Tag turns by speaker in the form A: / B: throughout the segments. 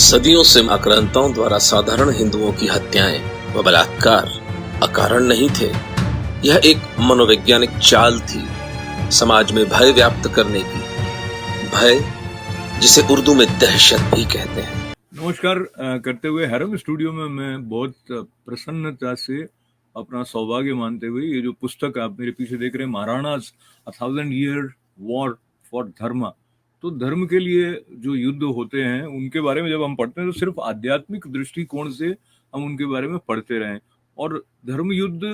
A: सदियों से आक्रांताओं द्वारा साधारण हिंदुओं की हत्याएं व बलात्कार अकारण नहीं थे। यह एक मनोवैज्ञानिक चाल थी, समाज में भय व्याप्त करने की। भय जिसे उर्दू में दहशत भी कहते हैं।
B: नमस्कार करते हुए हैरम स्टूडियो में मैं बहुत प्रसन्नता से अपना सौभाग्य मानते हुए ये जो पुस्तक आप मेरे पीछे देख रहे हैं, महाराणास अ 1000 ईयर वॉर फॉर धर्मा, तो धर्म के लिए जो युद्ध होते हैं उनके बारे में जब हम पढ़ते हैं तो सिर्फ आध्यात्मिक दृष्टिकोण से हम उनके बारे में पढ़ते रहें। और धर्म युद्ध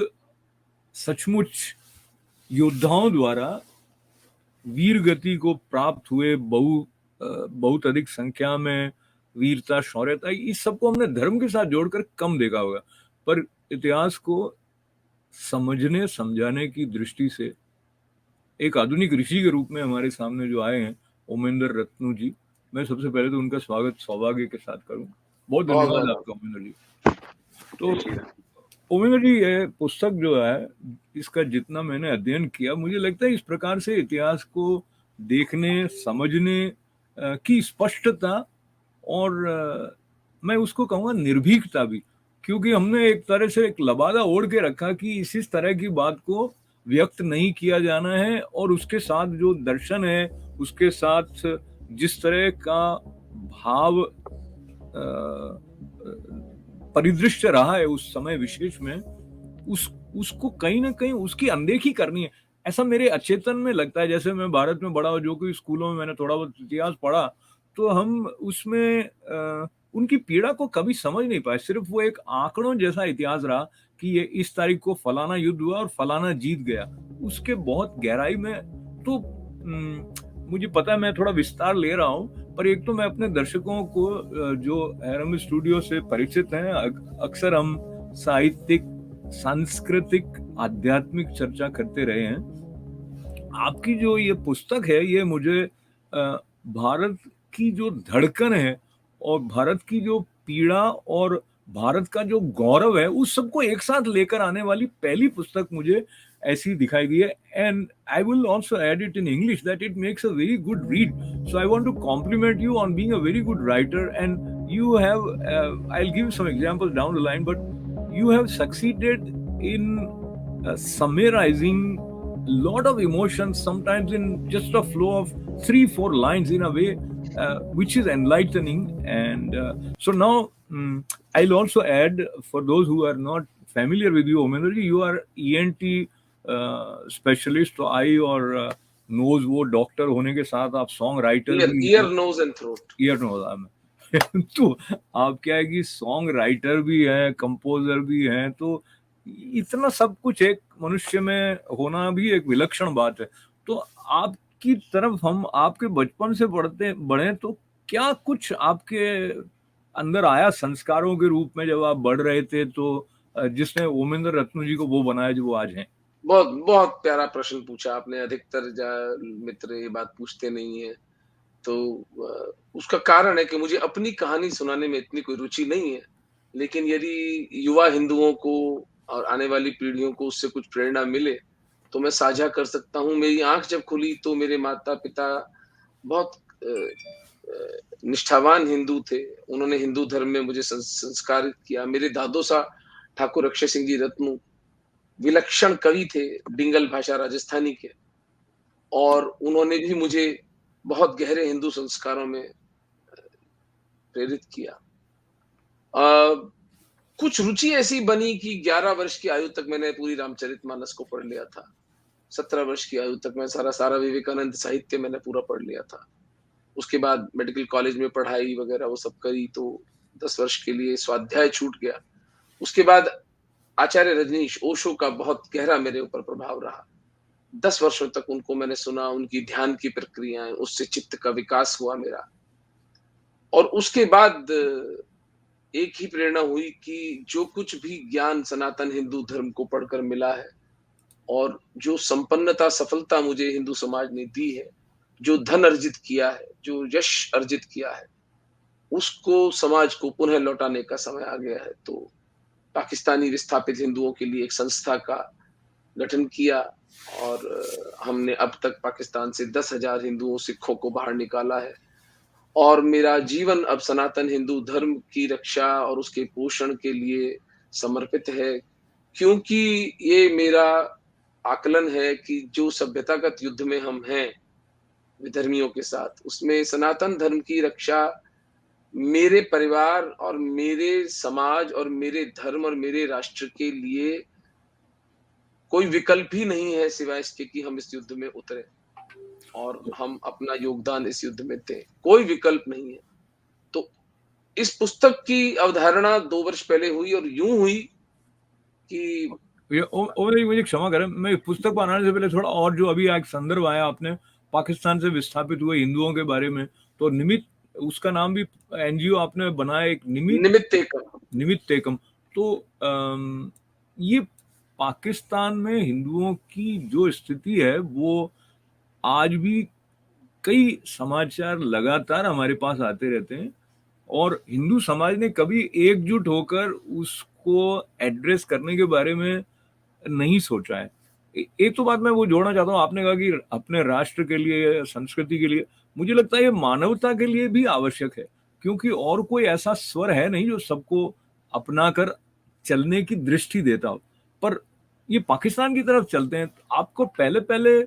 B: सचमुच योद्धाओं द्वारा वीर गति को प्राप्त हुए, बहुत अधिक संख्या में वीरता, शौर्यता, इस सबको हमने धर्म के साथ जोड़कर कम देखा होगा। पर इतिहास को समझने समझाने की दृष्टि से एक आधुनिक ऋषि के रूप में हमारे सामने जो आए हैं ओमेंद्र रत्नू जी, मैं सबसे पहले तो उनका स्वागत सौभाग्य के साथ करूं। बहुत धन्यवाद आपका ओमेंद्र जी। तो ओमेंद्र जी, ये पुस्तक जो है, इसका जितना मैंने अध्ययन किया, मुझे लगता है इस प्रकार से इतिहास को देखने समझने की स्पष्टता और मैं उसको कहूँगा निर्भीकता भी, क्योंकि हमने एक तरह से एक लबादा ओढ़ के रखा कि इस तरह की बात को व्यक्त नहीं किया जाना है, और उसके साथ जो दर्शन है, उसके साथ जिस तरह का भाव परिदृश्य रहा है उस समय विशेष में, उसको कहीं ना कहीं उसकी अनदेखी करनी है, ऐसा मेरे अचेतन में लगता है। जैसे मैं भारत में बड़ा, जो कि स्कूलों में मैंने थोड़ा बहुत इतिहास पढ़ा, तो हम उसमें उनकी पीड़ा को कभी समझ नहीं पाए। सिर्फ वो एक आंकड़ों जैसा इतिहास रहा कि ये इस तारीख को फलाना युद्ध हुआ और फलाना जीत गया। उसके बहुत गहराई में तो मुझे पता है, मैं थोड़ा विस्तार ले रहा हूँ, पर एक तो मैं अपने दर्शकों को जो हैरम स्टूडियो से परिचित हैं, अक्सर हम साहित्यिक, सांस्कृतिक, आध्यात्मिक चर्चा करते रहे हैं। आपकी जो ये पुस्तक है, ये मुझे भारत की जो धड़कन है और भारत की जो पीड़ा और भारत का जो गौरव है, उस सबको एक साथ लेकर आने वाली पहली पुस्तक मुझे ऐसी दिखाई दी है। And I will also add it in English that it makes a very good read. So I want to compliment you on being a very good writer, and you have, I will give some examples down the line, but you have succeeded in summarizing a lot of emotions, sometimes in just a flow of 3-4 lines, in a way which is enlightening. And so now I'll also add, for those who are not familiar with you, Omendra ji, you are ENT specialist, तो आई और knows, वो doctor होने के साथ आप song writer,
C: ear nose and throat,
B: ear nose तो आप क्या है कि सॉन्ग राइटर भी हैं, कंपोजर भी हैं, तो इतना सब कुछ एक मनुष्य में होना भी एक विलक्षण बात है। तो आपकी तरफ हम आपके बचपन से बढ़ते बढ़े, तो क्या कुछ आपके अंदर आया संस्कारों के रूप में जब आप बढ़ रहे थे, तो जिसने ओमेंद्र रत्नू जी को वो बनाया जो वो आज हैं?
C: बहुत बहुत प्यारा प्रश्न पूछा आपने। अधिकतर मित्र ये बात पूछते नहीं है, तो उसका कारण है कि मुझे अपनी कहानी सुनाने में इतनी कोई रुचि नहीं है, लेकिन यदि युवा हिंदुओं को और आने वाली पीढ़ियों को उससे कुछ प्रेरणा मिले तो मैं साझा कर सकता हूँ। मेरी आंख जब खुली तो मेरे माता पिता बहुत निष्ठावान हिंदू थे। उन्होंने हिंदू धर्म में मुझे संस्कारित किया। मेरे दादो सा ठाकुर अक्षय सिंह जी रत्नू विलक्षण कवि थे, डिंगल भाषा राजस्थानी के, और उन्होंने भी मुझे बहुत गहरे हिंदू संस्कारों में प्रेरित किया। कुछ रुचि ऐसी बनी कि 11 वर्ष की आयु तक मैंने पूरी रामचरितमानस को पढ़ लिया था। 17 वर्ष की आयु तक मैं सारा विवेकानंद साहित्य मैंने पूरा पढ़ लिया था। उसके बाद मेडिकल कॉलेज में पढ़ाई वगैरह वो सब करी, तो 10 वर्ष के लिए स्वाध्याय छूट गया। उसके बाद आचार्य रजनीश ओशो का बहुत गहरा मेरे ऊपर प्रभाव रहा। 10 वर्षों तक उनको मैंने सुना, उनकी ध्यान की प्रक्रियाएं, उससे चित्त का विकास हुआ मेरा। और उसके बाद एक ही प्रेरणा हुई कि जो कुछ भी ज्ञान सनातन हिंदू धर्म को पढ़कर मिला है, और जो संपन्नता, सफलता मुझे हिंदू समाज ने दी है, जो धन अर्जित किया है, जो यश अर्जित किया है, उसको समाज को पुनः लौटाने का समय आ गया है। तो पाकिस्तानी विस्थापित हिंदुओं के लिए एक संस्था का गठन किया, और हमने अब तक पाकिस्तान से 10,000 हिंदुओं, सिखों को बाहर निकाला है। और मेरा जीवन अब सनातन हिंदू धर्म की रक्षा और उसके पोषण के लिए समर्पित है, क्योंकि ये मेरा आकलन है कि जो सभ्यतागत युद्ध में हम हैं विधर्मियों के साथ, उसमें सनातन धर्म की रक्षा मेरे परिवार और मेरे समाज और मेरे धर्म और मेरे राष्ट्र के लिए कोई विकल्प ही नहीं है सिवाय इसके कि हम इस युद्ध में उतरें और हम अपना योगदान इस युद्ध में दें। कोई विकल्प नहीं है। तो इस पुस्तक की अवधारणा 2 वर्ष पहले हुई और यूँ हुई कि
B: मुझे क्षमा करें, मैं पुस्तक बनाने से पहले थोड़ा और जो अभी एक संदर्भ आया आपने पाकिस्तान से विस्थापित हुए हिंदुओं के बारे में, तो निमित्त उसका नाम भी एनजीओ आपने बनाया, एक निमित्त एकम। तो ये पाकिस्तान में हिंदुओं की जो स्थिति है वो आज भी कई समाचार लगातार हमारे पास आते रहते हैं और हिंदू समाज ने कभी एकजुट होकर उसको एड्रेस करने के बारे में नहीं सोचा है। एक तो बात मैं वो जोड़ना चाहता हूँ, आपने कहा कि अपने राष्ट्र के लिए, संस्कृति के लिए, मुझे लगता है ये मानवता के लिए भी आवश्यक है, क्योंकि और कोई ऐसा स्वर है नहीं जो सबको अपनाकर चलने की दृष्टि देता हो। पर ये पाकिस्तान की तरफ चलते हैं, तो आपको पहले पहले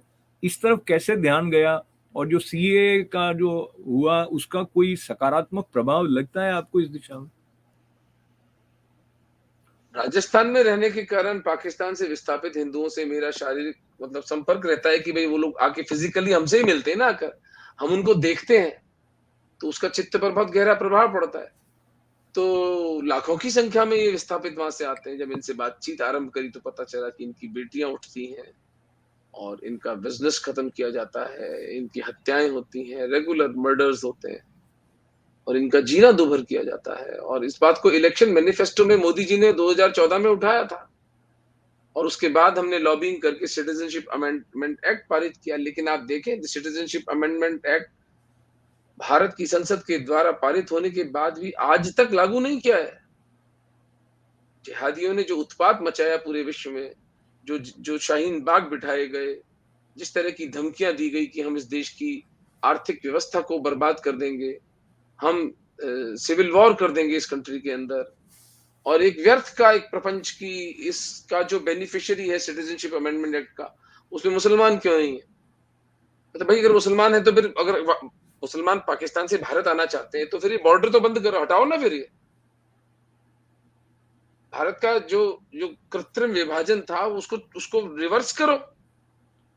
B: इस तरफ कैसे ध्यान गया और जो सीए का जो हुआ उसका कोई सकारात्मक प्रभाव लगता है आपको इस दिशा में?
C: राजस्थान में रहने के कारण पाकिस्तान से विस्थापित हिंदुओं से मेरा शारीरिक मतलब संपर्क रहता है कि भाई वो लोग आके फिजिकली हमसे ही मिलते हैं ना आकर, हम उनको देखते हैं, तो उसका चित्त पर बहुत गहरा प्रभाव पड़ता है। तो लाखों की संख्या में ये विस्थापित वहां से आते हैं। जब इनसे बातचीत आरंभ करी तो पता चला कि इनकी बेटियां उठती हैं और इनका बिजनेस खत्म किया जाता है, इनकी हत्याएं होती हैं, रेगुलर मर्डर्स होते हैं और इनका जीना दूभर किया जाता है। और इस बात को इलेक्शन मैनिफेस्टो में मोदी जी ने 2014 में उठाया था और उसके बाद हमने लॉबिंग करके सिटीजनशिप अमेंडमेंट एक्ट पारित किया। लेकिन आप देखें, सिटीजनशिप अमेंडमेंट एक्ट भारत की संसद के द्वारा पारित होने के बाद भी आज तक लागू नहीं किया है। जिहादियों ने जो उत्पात मचाया पूरे विश्व में, जो शाहीन बाग बिठाए गए, जिस तरह की धमकियां दी गई कि हम इस देश की आर्थिक व्यवस्था को बर्बाद कर देंगे, हम सिविल वॉर कर देंगे इस कंट्री के अंदर, और एक व्यर्थ का एक प्रपंच की इसका जो बेनिफिशियरी है सिटीजनशिप अमेंडमेंट एक्ट का, उसमें मुसलमान क्यों नहीं है? तो भाई अगर मुसलमान है तो फिर अगर मुसलमान पाकिस्तान से भारत आना चाहते हैं तो फिर ये बॉर्डर तो बंद करो, हटाओ ना। फिर ये भारत का जो जो कृत्रिम विभाजन था उसको रिवर्स करो।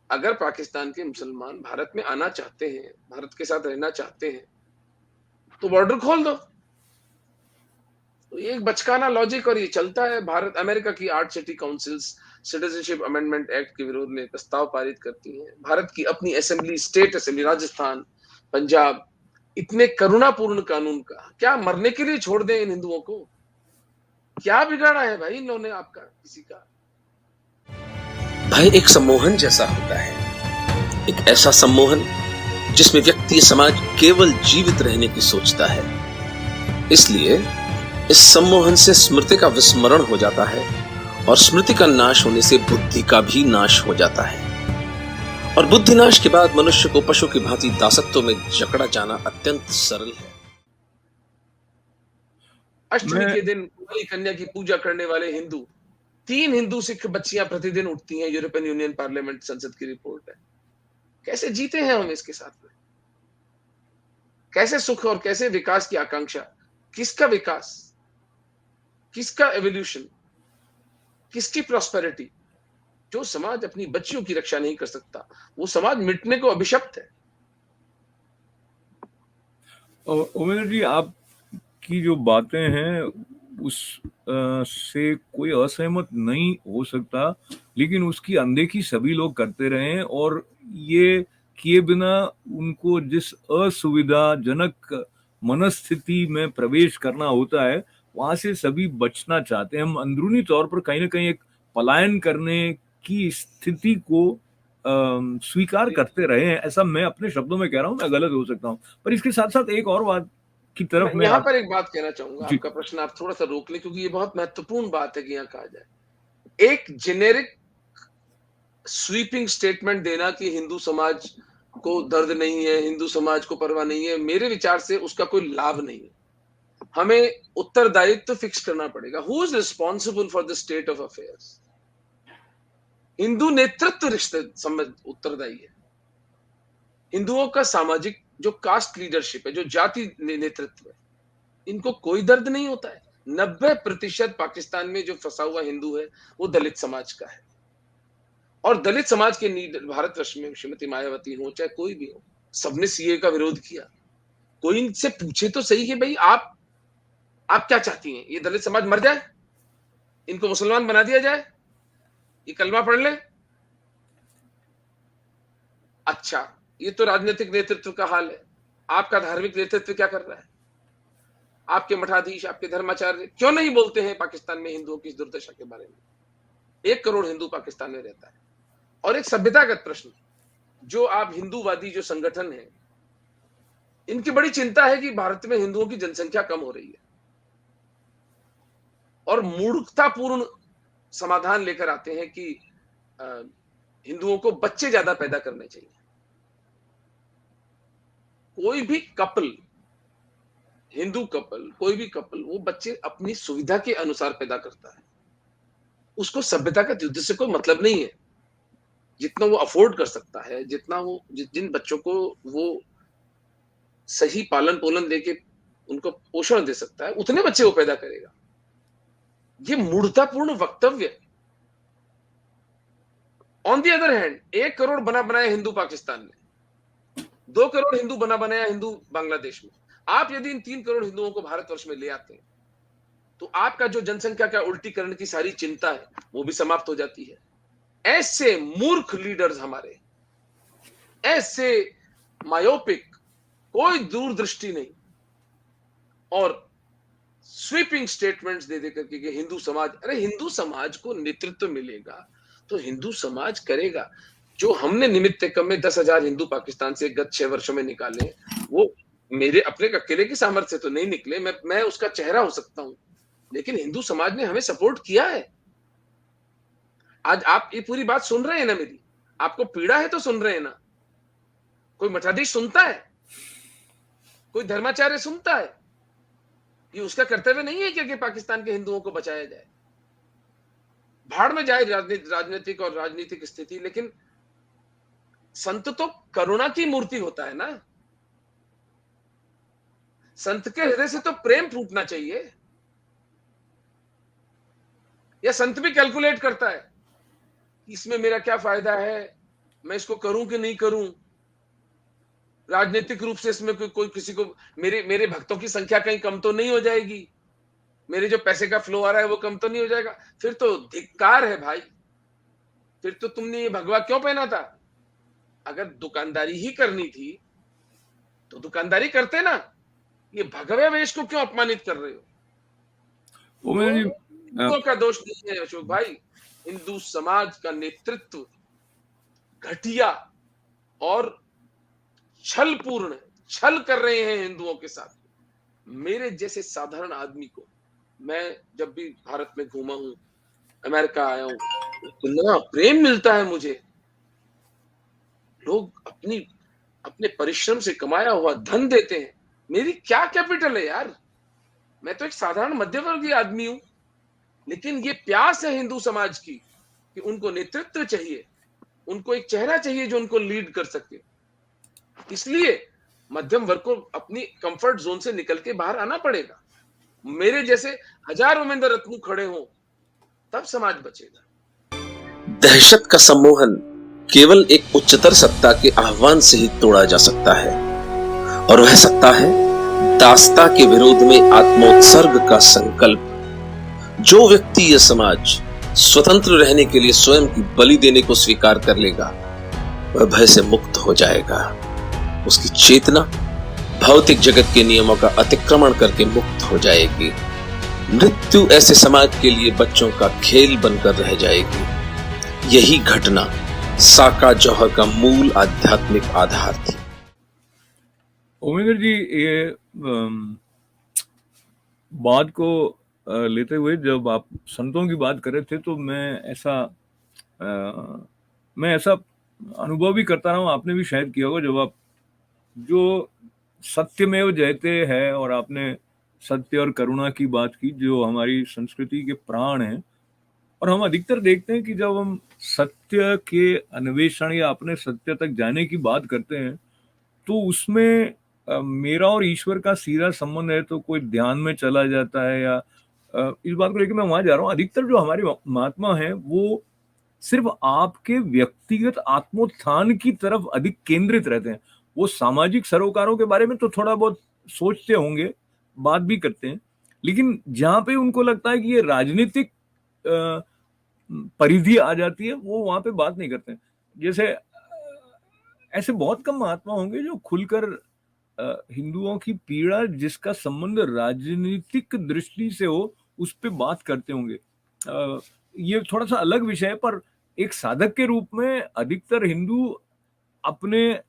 C: अगर पाकिस्तान के मुसलमान भारत में आना चाहते हैं, भारत के साथ रहना चाहते हैं, तो बॉर्डर खोल दो। तो ये एक बचकाना लॉजिक और ये चलता है। भारत अमेरिका की 8 city councils citizenship amendment act के विरोध में प्रस्ताव पारित करती हैं। भारत की अपनी assembly, state assembly, Rajasthan, Punjab, इतने करुणापूर्ण कानून का क्या मरने के लिए छोड़ दें इन हिंदुओं को? क्या बिगाड़ा है भाई इन्होंने आपका किसी का?
A: भय एक सम्मोहन जैसा होता है, एक ऐसा सम्मोहन जिसमें व्यक्ति समाज केवल जीवित रहने की सोचता है। इसलिए इस सम्मोहन से स्मृति का विस्मरण हो जाता है और स्मृति का नाश होने से बुद्धि का भी नाश हो जाता है। और बुद्धि नाश के बाद मनुष्य को पशु की भांति दासत्व में जकड़ा जाना अत्यंत सरल है।
C: अष्टमी के दिन कुमारी कन्या की पूजा करने वाले हिंदू, 3 हिंदू सिख बच्चियां प्रतिदिन उठती हैं, यूरोपियन यूनियन पार्लियामेंट संसद की रिपोर्ट है। कैसे जीते हैं हम इसके साथ में? कैसे सुख और कैसे विकास की आकांक्षा? किसका विकास, किसका एवोल्यूशन, किसकी प्रॉस्पेरिटी? जो समाज अपनी बच्चियों की रक्षा नहीं कर सकता, वो समाज मिटने को अभिशप्त है।
B: उमेश जी, आपकी जो बातें हैं उस से कोई असहमत नहीं हो सकता, लेकिन उसकी अनदेखी सभी लोग करते रहे हैं और ये किए बिना उनको जिस असुविधाजनक मनस्थिति में प्रवेश करना होता है वहां से सभी बचना चाहते हैं। हम अंदरूनी तौर पर कहीं ना कहीं एक पलायन करने की स्थिति को स्वीकार करते रहे हैं। ऐसा मैं अपने शब्दों में कह रहा हूं, मैं गलत हो सकता हूं। पर इसके साथ साथ एक और बात की तरफ मैं
C: यहाँ पर एक बात कहना चाहूंगा, आपका प्रश्न आप थोड़ा सा रोक लें क्योंकि ये बहुत महत्वपूर्ण बात है कि यहाँ कहा जाए। एक जेनेरिक स्वीपिंग स्टेटमेंट देना कि हिंदू समाज को दर्द नहीं है, हिंदू समाज को परवाह नहीं है, मेरे विचार से उसका कोई लाभ नहीं है। हमें उत्तरदायित्व फिक्स करना पड़ेगा। Who is responsible for the state of affairs? Hindu नेतृत्व रिश्ते उत्तरदायी है। हिंदुओं का सामाजिक जो कास्ट लीडरशिप है, जो जाति नेतृत्व है, इनको कोई दर्द नहीं होता है। 90% पाकिस्तान में जो फंसा हुआ हिंदू है वो दलित समाज का है, और दलित समाज के लीडर भारतवर्ष में श्रीमती मायावती हो चाहे कोई भी हो, सबने सीए का विरोध किया। कोई इनसे पूछे तो सही है, भाई आप क्या चाहती हैं? ये दलित समाज मर जाए, इनको मुसलमान बना दिया जाए, ये कलमा पढ़ ले? अच्छा, ये तो राजनीतिक नेतृत्व का हाल है। आपका धार्मिक नेतृत्व क्या कर रहा है? आपके मठाधीश, आपके धर्माचार्य क्यों नहीं बोलते हैं पाकिस्तान में हिंदुओं की इस दुर्दशा के बारे में? 1 करोड़ हिंदू पाकिस्तान में रहता है। और एक सभ्यतागत प्रश्न, जो आप हिंदूवादी जो संगठन है, इनकी बड़ी चिंता है कि भारत में हिंदुओं की जनसंख्या कम हो रही है, और मूर्खतापूर्ण समाधान लेकर आते हैं कि हिंदुओं को बच्चे ज्यादा पैदा करने चाहिए। कोई भी कपल, हिंदू कपल, कोई भी कपल, वो बच्चे अपनी सुविधा के अनुसार पैदा करता है। उसको सभ्यता का युद्ध से कोई मतलब नहीं है। जितना वो अफोर्ड कर सकता है, जितना वो जिन बच्चों को वो सही पालन पोलन देके उनको पोषण दे सकता है, उतने बच्चे वो पैदा करेगा। ये मूर्खतापूर्ण वक्तव्य। On the other hand, 1 crore बना बनाया हिंदू पाकिस्तान में, 2 करोड़ हिंदू बना बनाया हिंदू बांग्लादेश में। आप यदि इन 3 करोड़ हिंदुओं को भारतवर्ष में ले आते हैं, तो आपका जो जनसंख्या का उल्टीकरण की सारी चिंता है वो भी समाप्त हो जाती है। ऐसे मूर्ख लीडर्स हमारे, ऐसे मायोपिक, कोई दूरदृष्टि नहीं, और स्वीपिंग स्टेटमेंट्स दे दे करके कि हिंदू समाज, अरे हिंदू समाज को नेतृत्व मिलेगा तो हिंदू समाज करेगा। जो हमने निमित्त कम में 10,000 हिंदू पाकिस्तान से गत 6 वर्षों में निकाले, वो मेरे अपने अकेले की सामर्थ्य से तो नहीं निकले, मैं उसका चेहरा हो सकता हूं, लेकिन हिंदू समाज ने हमें सपोर्ट किया है। आज आप ये पूरी बात सुन रहे हैं ना मेरी? आपको पीड़ा है तो सुन रहे हैं ना? कोई मठाधीश सुनता है? कोई धर्माचार्य सुनता है? ये उसका कर्तव्य नहीं है कि पाकिस्तान के हिंदुओं को बचाया जाए? भाड़ में जाए राजनीतिक और राजनीतिक स्थिति, लेकिन संत तो करुणा की मूर्ति होता है ना। संत के हृदय से तो प्रेम फूटना चाहिए। या संत भी कैलकुलेट करता है इसमें मेरा क्या फायदा है, मैं इसको करूं कि नहीं करूं, राजनीतिक रूप से इसमें कोई किसी को, मेरे भक्तों की संख्या कहीं कम तो नहीं हो जाएगी, मेरे जो पैसे का फ्लो आ रहा है वो कम तो नहीं हो जाएगा? फिर तो धिक्कार है भाई, फिर तो तुमने ये भगवा क्यों पहना था? अगर दुकानदारी ही करनी थी तो दुकानदारी करते ना, ये भगवे वेश को क्यों अपमानित कर रहे हो? हिंदुओं का दोष नहीं है अशोक भाई, हिंदू समाज का नेतृत्व घटिया और छलपूर्ण, छल कर रहे हैं हिंदुओं के साथ। मेरे जैसे साधारण आदमी को, मैं जब भी भारत में घूमा हूं, अमेरिका आया हूं, इतना प्रेम मिलता है मुझे। लोग अपने परिश्रम से कमाया हुआ धन देते हैं। मेरी क्या कैपिटल है यार? मैं तो एक साधारण मध्यवर्गीय आदमी हूं, लेकिन ये प्यास है हिंदू समाज की कि उनको नेतृत्व चाहिए, उनको एक चेहरा चाहिए जो उनको लीड कर सके। इसलिए मध्यम वर्ग को अपनी कंफर्ट जोन से निकल के बाहर आना पड़ेगा। मेरे जैसे हजारों उमेंद्र रत्नू खड़े हों, तब समाज बचेगा।
A: दहशत का सम्मोहन केवल एक उच्चतर सत्ता के आह्वान से ही तोड़ा जा सकता है, और वह सत्ता है दासता के विरोध में आत्मोत्सर्ग का संकल्प। जो व्यक्ति यह समाज स्वतंत्र रहने के लिए स्वयं की बलि देने को स्वीकार कर लेगा, वह भय से मुक्त हो जाएगा। उसकी चेतना भौतिक जगत के नियमों का अतिक्रमण करके मुक्त हो जाएगी। मृत्यु ऐसे समाज के लिए बच्चों का खेल बनकर रह जाएगी। यही घटना साका जौहर का मूल आध्यात्मिक आधार थी।
B: ओमेंद्र जी, ये बात को लेते हुए जब आप संतों की बात कर रहे थे, तो मैं ऐसा अनुभव भी करता रहा हूँ, आपने भी शायद किया होगा, जब आप जो सत्यमेव जयते है और आपने सत्य और करुणा की बात की, जो हमारी संस्कृति के प्राण हैं, और हम अधिकतर देखते हैं कि जब हम सत्य के अन्वेषण या अपने सत्य तक जाने की बात करते हैं, तो उसमें मेरा और ईश्वर का सीधा संबंध है, तो कोई ध्यान में चला जाता है, या इस बात को लेके मैं वहां जा रहा हूँ। अधिकतर जो हमारे महात्मा हैं, वो सिर्फ आपके व्यक्तिगत आत्मोत्थान की तरफ अधिक केंद्रित रहते हैं। वो सामाजिक सरोकारों के बारे में तो थोड़ा बहुत सोचते होंगे, बात भी करते हैं, लेकिन जहां पे उनको लगता है कि ये राजनीतिक अ, परिधि आ जाती है, वो वहां पे बात नहीं करते हैं। जैसे ऐसे बहुत कम महात्मा होंगे जो खुलकर हिंदुओं की पीड़ा जिसका संबंध राजनीतिक दृष्टि से हो, उस पे बात करते होंगे। ये थोड़ा सा अलग विषय है, पर एक साधक के रूप में अधिकतर हिंदू अपने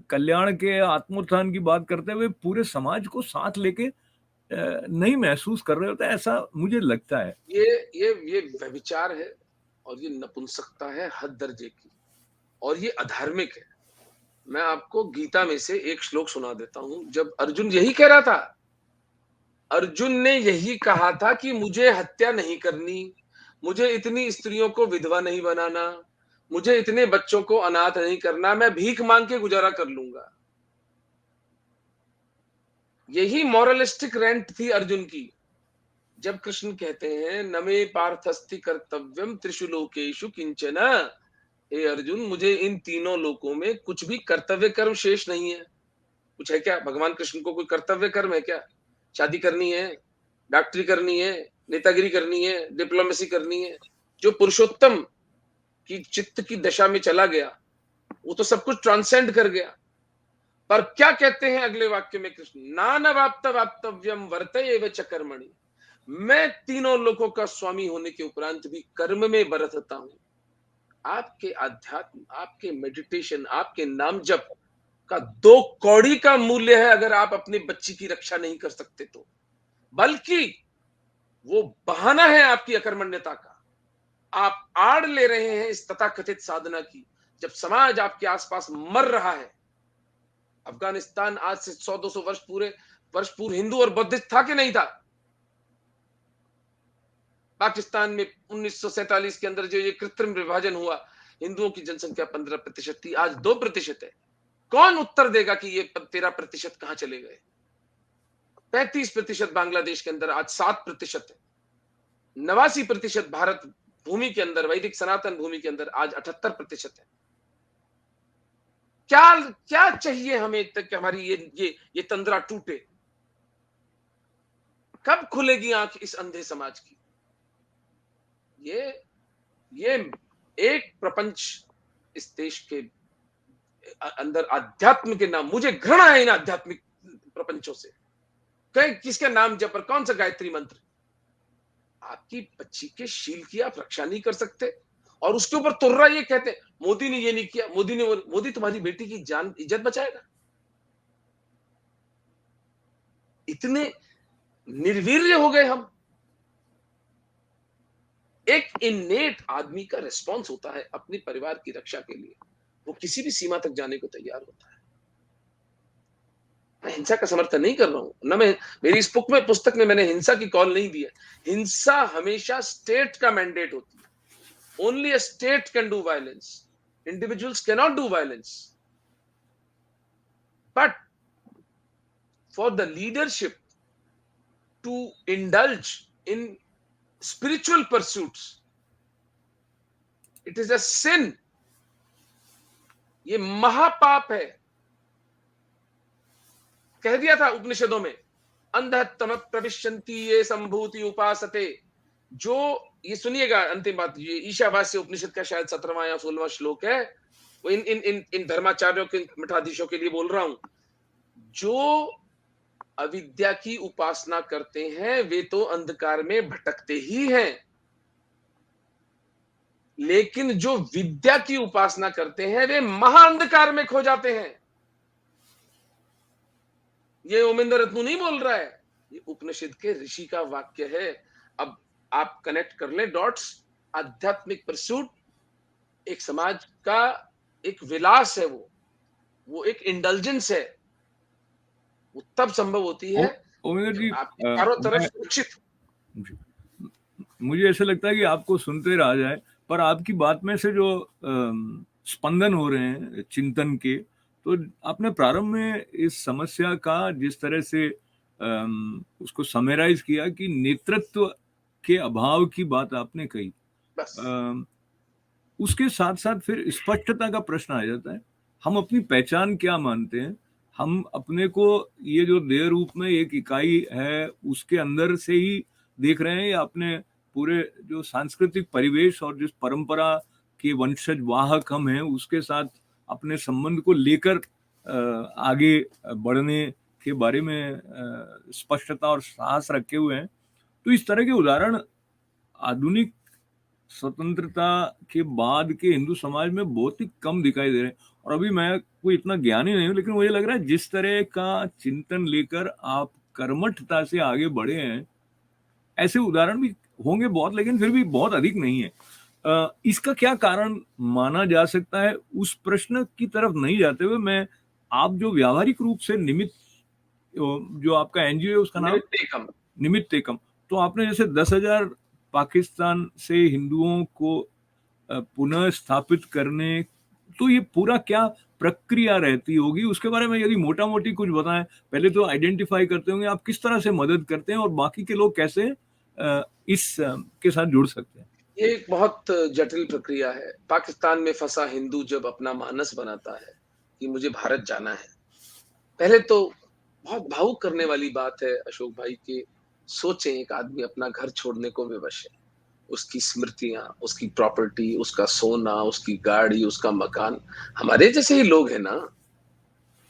B: कल्याण के, आत्मोत्थान की बात करते हुए पूरे समाज को साथ लेके नहीं महसूस कर रहे होते, ऐसा मुझे लगता है।
C: ये व्यभिचार है, और ये नपुंसकता है हद दर्जे की, और ये अधार्मिक है। मैं आपको गीता में से एक श्लोक सुना देता हूं, जब अर्जुन यही कह रहा था। अर्जुन ने यही कहा था कि मुझे हत्या नहीं करनी, मुझे इतनी स्त्रियों को विधवा नहीं बनाना, मुझे इतने बच्चों को अनाथ नहीं करना, मैं भीख मांग के गुजारा कर लूंगा। यही मॉरलिस्टिक रेंट थी अर्जुन की। जब कृष्ण कहते हैं नमे पार्थस्ति कर्तव्यम त्रिषु लोकेषु किंचन, हे अर्जुन, मुझे इन तीनों लोकों में कुछ भी कर्तव्य कर्म शेष नहीं है। कुछ है क्या? भगवान कृष्ण को कोई कर्तव्य कर्म है क्या? शादी करनी है, डॉक्टरी करनी है, नेतागिरी करनी है, डिप्लोमेसी करनी है? जो पुरुषोत्तम की चित्त की दशा में चला गया, वो तो सब कुछ ट्रांसेंड कर गया। पर क्या कहते हैं अगले वाक्य में कृष्ण? नानवाप्त वाप्तव्यम वर्तयेव च कर्मणि। मैं तीनों लोकों का स्वामी होने के उपरांत भी कर्म में बरतता हूं। आपके अध्यात्म, आपके मेडिटेशन, आपके नाम जप का 2 कौड़ी का मूल्य है अगर आप अपनी बच्ची की रक्षा नहीं कर सकते तो। बल्कि वो बहाना है आपकी अकर्मण्यता का। आप आड़ ले रहे हैं इस तथाकथित साधना की, जब समाज आपके आसपास मर रहा है। अफगानिस्तान आज से 100-200 वर्ष पूर्व हिंदू और बौद्धिस्ट था कि नहीं था? पाकिस्तान में 1947 के अंदर जो ये कृत्रिम विभाजन हुआ, हिंदुओं की जनसंख्या 15% थी, आज 2% है। कौन उत्तर देगा कि ये 13% कहां चले गए? 35% बांग्लादेश के अंदर आज 7% है। 89% भारत भूमि के अंदर, वैदिक सनातन भूमि के अंदर आज 78% है। क्या क्या चाहिए हमें तक कि हमारी ये तंद्रा टूटे? कब खुलेगी आंख इस अंधे समाज की? ये एक प्रपंच इस देश के अंदर अध्यात्म के नाम, मुझे घृणा है इन आध्यात्मिक प्रपंचों से। कहीं किसके नाम जप पर कौन सा गायत्री मंत्र? आपकी बच्ची के शील की आप रक्षा नहीं कर सकते, और उसके ऊपर तुर्रा ये कहते हैं मोदी ने ये नहीं किया, मोदी तुम्हारी बेटी की जान इज्जत बचाएगा? इतने निर्वीर्य हो गए हम। एक इन्नेट आदमी का रिस्पॉन्स होता है अपने परिवार की रक्षा के लिए, वो किसी भी सीमा तक जाने को तैयार होता है। मैं हिंसा का समर्थन नहीं कर रहा हूं, ना मैं, मेरी इस पुस्तक में मैंने हिंसा की कॉल नहीं दी है। हिंसा हमेशा स्टेट का मैंडेट होती है। Only a state can do violence, individuals can not do violence. But for the leadership to indulge in spiritual pursuits, it is a sin, ये महापाप है। कह दिया था उपनिषदों में, अंधतम प्रविशन्ति ये संभूति उपासते। जो, ये सुनिएगा अंतिम बात, ये ईशावास्य उपनिषद का शायद 17वां या 16वां श्लोक है, वो इन धर्माचार्यों के, मठाधीशों के लिए बोल रहा हूं। जो अविद्या की उपासना करते हैं वे तो अंधकार में भटकते ही हैं, लेकिन जो विद्या की उपासना करते हैं वे महाअंधकार में खो जाते हैं। ये ओमिंदर रत्नू नहीं बोल रहा है, ये उपनिषद के ऋषि का वाक्य है। अब आप कनेक्ट कर ले डॉट्स। आध्यात्मिक परसूट एक समाज का एक विलास है वो एक इंडल्जेंस है। वो तब संभव होती
B: ओ
C: है
B: ओमेगर
C: जब
B: जी,
C: आपके चारों तरफ
B: मैं
C: सुरक्षित हो।
B: जी, मुझे ऐसा लगता है कि आपको सुनते रहा जाए, पर आपकी बात में से जो स्पंदन हो रहे हैं चिंतन के, तो आपने प्रारंभ में इस समस्या का जिस तरह से उसको समराइज किया कि नेतृत्व के अभाव की बात आपने कही,
C: बस।
B: अम, उसके साथ साथ फिर स्पष्टता का प्रश्न आ जाता है। हम अपनी पहचान क्या मानते हैं? हम अपने को ये जो देह रूप में एक इकाई है उसके अंदर से ही देख रहे हैं, या अपने पूरे जो सांस्कृतिक परिवेश और जिस परंपरा के वंशज वाहक हम हैं उसके साथ अपने संबंध को लेकर आगे बढ़ने के बारे में स्पष्टता और साहस रखे हुए हैं। तो इस तरह के उदाहरण आधुनिक स्वतंत्रता के बाद के हिंदू समाज में बहुत ही कम दिखाई दे रहे हैं। और अभी मैं कोई इतना ज्ञानी नहीं हूं, लेकिन मुझे लग रहा है जिस तरह का चिंतन लेकर आप कर्मठता से आगे बढ़े हैं, ऐसे उदाहरण भी होंगे बहुत, लेकिन फिर भी बहुत अधिक नहीं है। इसका क्या कारण माना जा सकता है? उस प्रश्न की तरफ नहीं जाते हुए मैं, आप जो व्यावहारिक रूप से निमित्त, जो आपका एनजीओ है उसका नाम
C: निमित्त एकम।
B: निमित्त एकम, तो आपने जैसे 10,000 पाकिस्तान से हिंदुओं को पुनः स्थापित करने, तो ये पूरा क्या प्रक्रिया रहती होगी उसके बारे में यदि मोटा मोटी कुछ बताएं। पहले तो आइडेंटिफाई करते होंगे आप किस तरह से मदद करते हैं और बाकी के लोग कैसे के साथ जुड़ सकते हैं।
C: ये एक बहुत जटिल प्रक्रिया है। पाकिस्तान में फंसा हिंदू जब अपना मानस बनाता है कि मुझे भारत जाना है, पहले तो बहुत भावुक करने वाली बात है अशोक भाई कि सोचें एक आदमी अपना घर छोड़ने को विवश है। उसकी स्मृतियां, उसकी प्रॉपर्टी, उसका सोना, उसकी गाड़ी, उसका मकान, हमारे जैसे ही लोग हैं ना,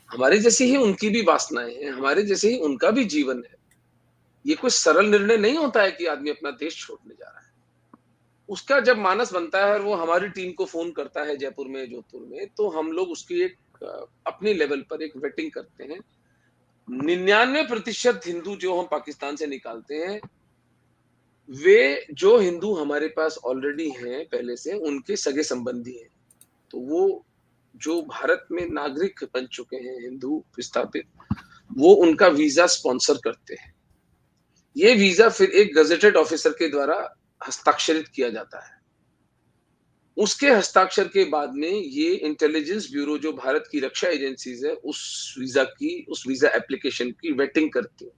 C: हमारे जैसे ही उनकी भी वासनाएं हैं, हमारे जैसे ही उनका भी जीवन है। ये कोई सरल निर्णय नहीं होता है कि आदमी अपना देश छोड़ने जा रहा है। उसका जब मानस बनता है और वो हमारी टीम को फोन करता है जयपुर में, जोधपुर में, तो हम लोग उसकी एक अपनी लेवल पर एक वेटिंग करते हैं। 99% हिंदू जो हम पाकिस्तान से निकालते हैं, वे जो हिंदू हमारे पास ऑलरेडी हैं पहले से, उनके सगे संबंधी हैं। तो वो जो भारत में नागरिक बन चुके हैं हिंदू विस्थापित, वो उनका वीजा स्पॉन्सर करते हैं। ये वीजा फिर एक गजेटेड ऑफिसर के द्वारा हस्ताक्षरित किया जाता है। उसके हस्ताक्षर के बाद में ये इंटेलिजेंस ब्यूरो जो भारत की रक्षा एजेंसीज है, उस वीजा एप्लीकेशन की वेटिंग करती है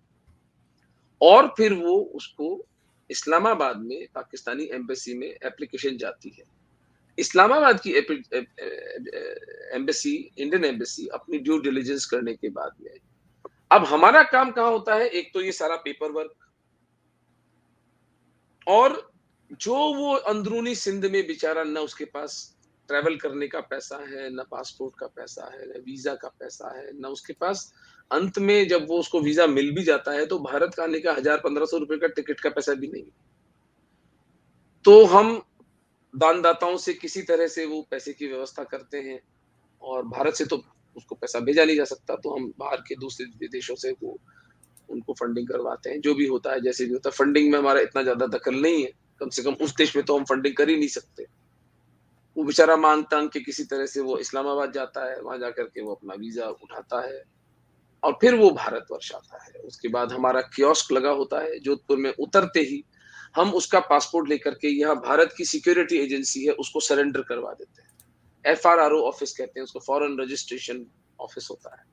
C: और फिर वो उसको इस्लामाबाद में पाकिस्तानी एम्बेसी में एप्लीकेशन जाती है। इस्लामाबाद की एम्बेसी, इंडियन एम्बेसी अपनी ड्यू डिलिजेंस करने के बाद में, अब हमारा काम कहाँ होता है? एक तो ये सारा पेपर वर्क, और जो वो अंदरूनी सिंध में बेचारा, न उसके पास ट्रैवल करने का पैसा है, न पासपोर्ट का पैसा है, न वीजा का पैसा है, न उसके पास अंत में जब वो उसको वीजा मिल भी जाता है तो भारत का आने का 1,000-1,500 रुपए का टिकट का पैसा भी नहीं। तो हम दानदाताओं से किसी तरह से वो पैसे की व्यवस्था करते हैं, और भारत से तो उसको पैसा भेजा नहीं जा सकता, तो हम बाहर के दूसरे देशों से वो उनको फंडिंग करवाते हैं। जो भी होता है, जैसे भी होता है, फंडिंग में हमारा इतना ज्यादा दखल नहीं है। कम से कम उस देश में तो हम फंडिंग कर ही नहीं सकते। वो बेचारा मांग तांग के किसी तरह से वो इस्लामाबाद जाता है, वहां जाकर के वो अपना वीजा उठाता है और फिर वो भारतवर्ष आता है। उसके बाद हमारा कियोस्क लगा होता है जोधपुर में। उतरते ही हम उसका पासपोर्ट लेकर के, यहाँ भारत की सिक्योरिटी एजेंसी है, उसको सरेंडर करवा देते हैं। FRRO ऑफिस कहते हैं उसको, फॉरेन रजिस्ट्रेशन ऑफिस होता है,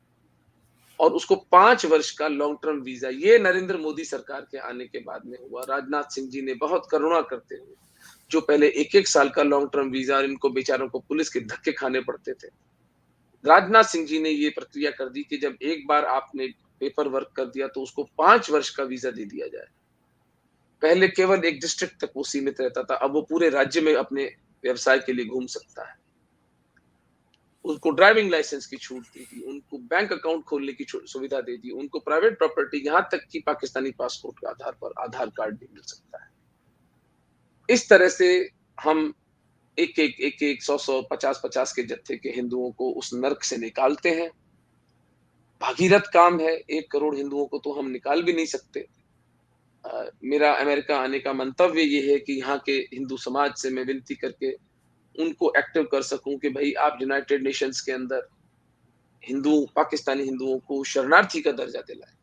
C: और उसको 5 वर्ष का लॉन्ग टर्म वीजा, ये नरेंद्र मोदी सरकार के आने के बाद में हुआ। राजनाथ सिंह जी ने बहुत करुणा करते हुए, जो पहले 1-1 साल का लॉन्ग टर्म वीजा इनको बेचारों को पुलिस के धक्के खाने पड़ते थे, राजनाथ सिंह जी ने ये प्रक्रिया कर दी कि जब एक बार आपने पेपर वर्क कर दिया तो उसको 5 वर्ष का वीजा दे दिया जाए। पहले केवल एक डिस्ट्रिक्ट तक वो सीमित रहता था, अब वो पूरे राज्य में अपने व्यवसाय के लिए घूम सकता है। उनको ड्राइविंग लाइसेंस की छूट दी थी, उनको बैंक अकाउंट खोलने की सुविधा दे दी, उनको प्राइवेट प्रॉपर्टी, यहां तक कि पाकिस्तानी पासपोर्ट के आधार पर आधार कार्ड भी मिल सकता है। इस तरह से हम एक 100 50 के जत्थे के हिंदुओं को उस नर्क से निकालते हैं। भागीरथ काम है, 1 करोड़ हिंदुओं को तो हम निकाल भी नहीं सकते। मेरा अमेरिका आने का मंतव्य ये है कि यहाँ के हिंदू समाज से मैं विनती करके उनको एक्टिव कर सकूं कि भाई आप यूनाइटेड नेशंस के अंदर पाकिस्तानी हिंदुओं को शरणार्थी का दर्जा दिलाएं,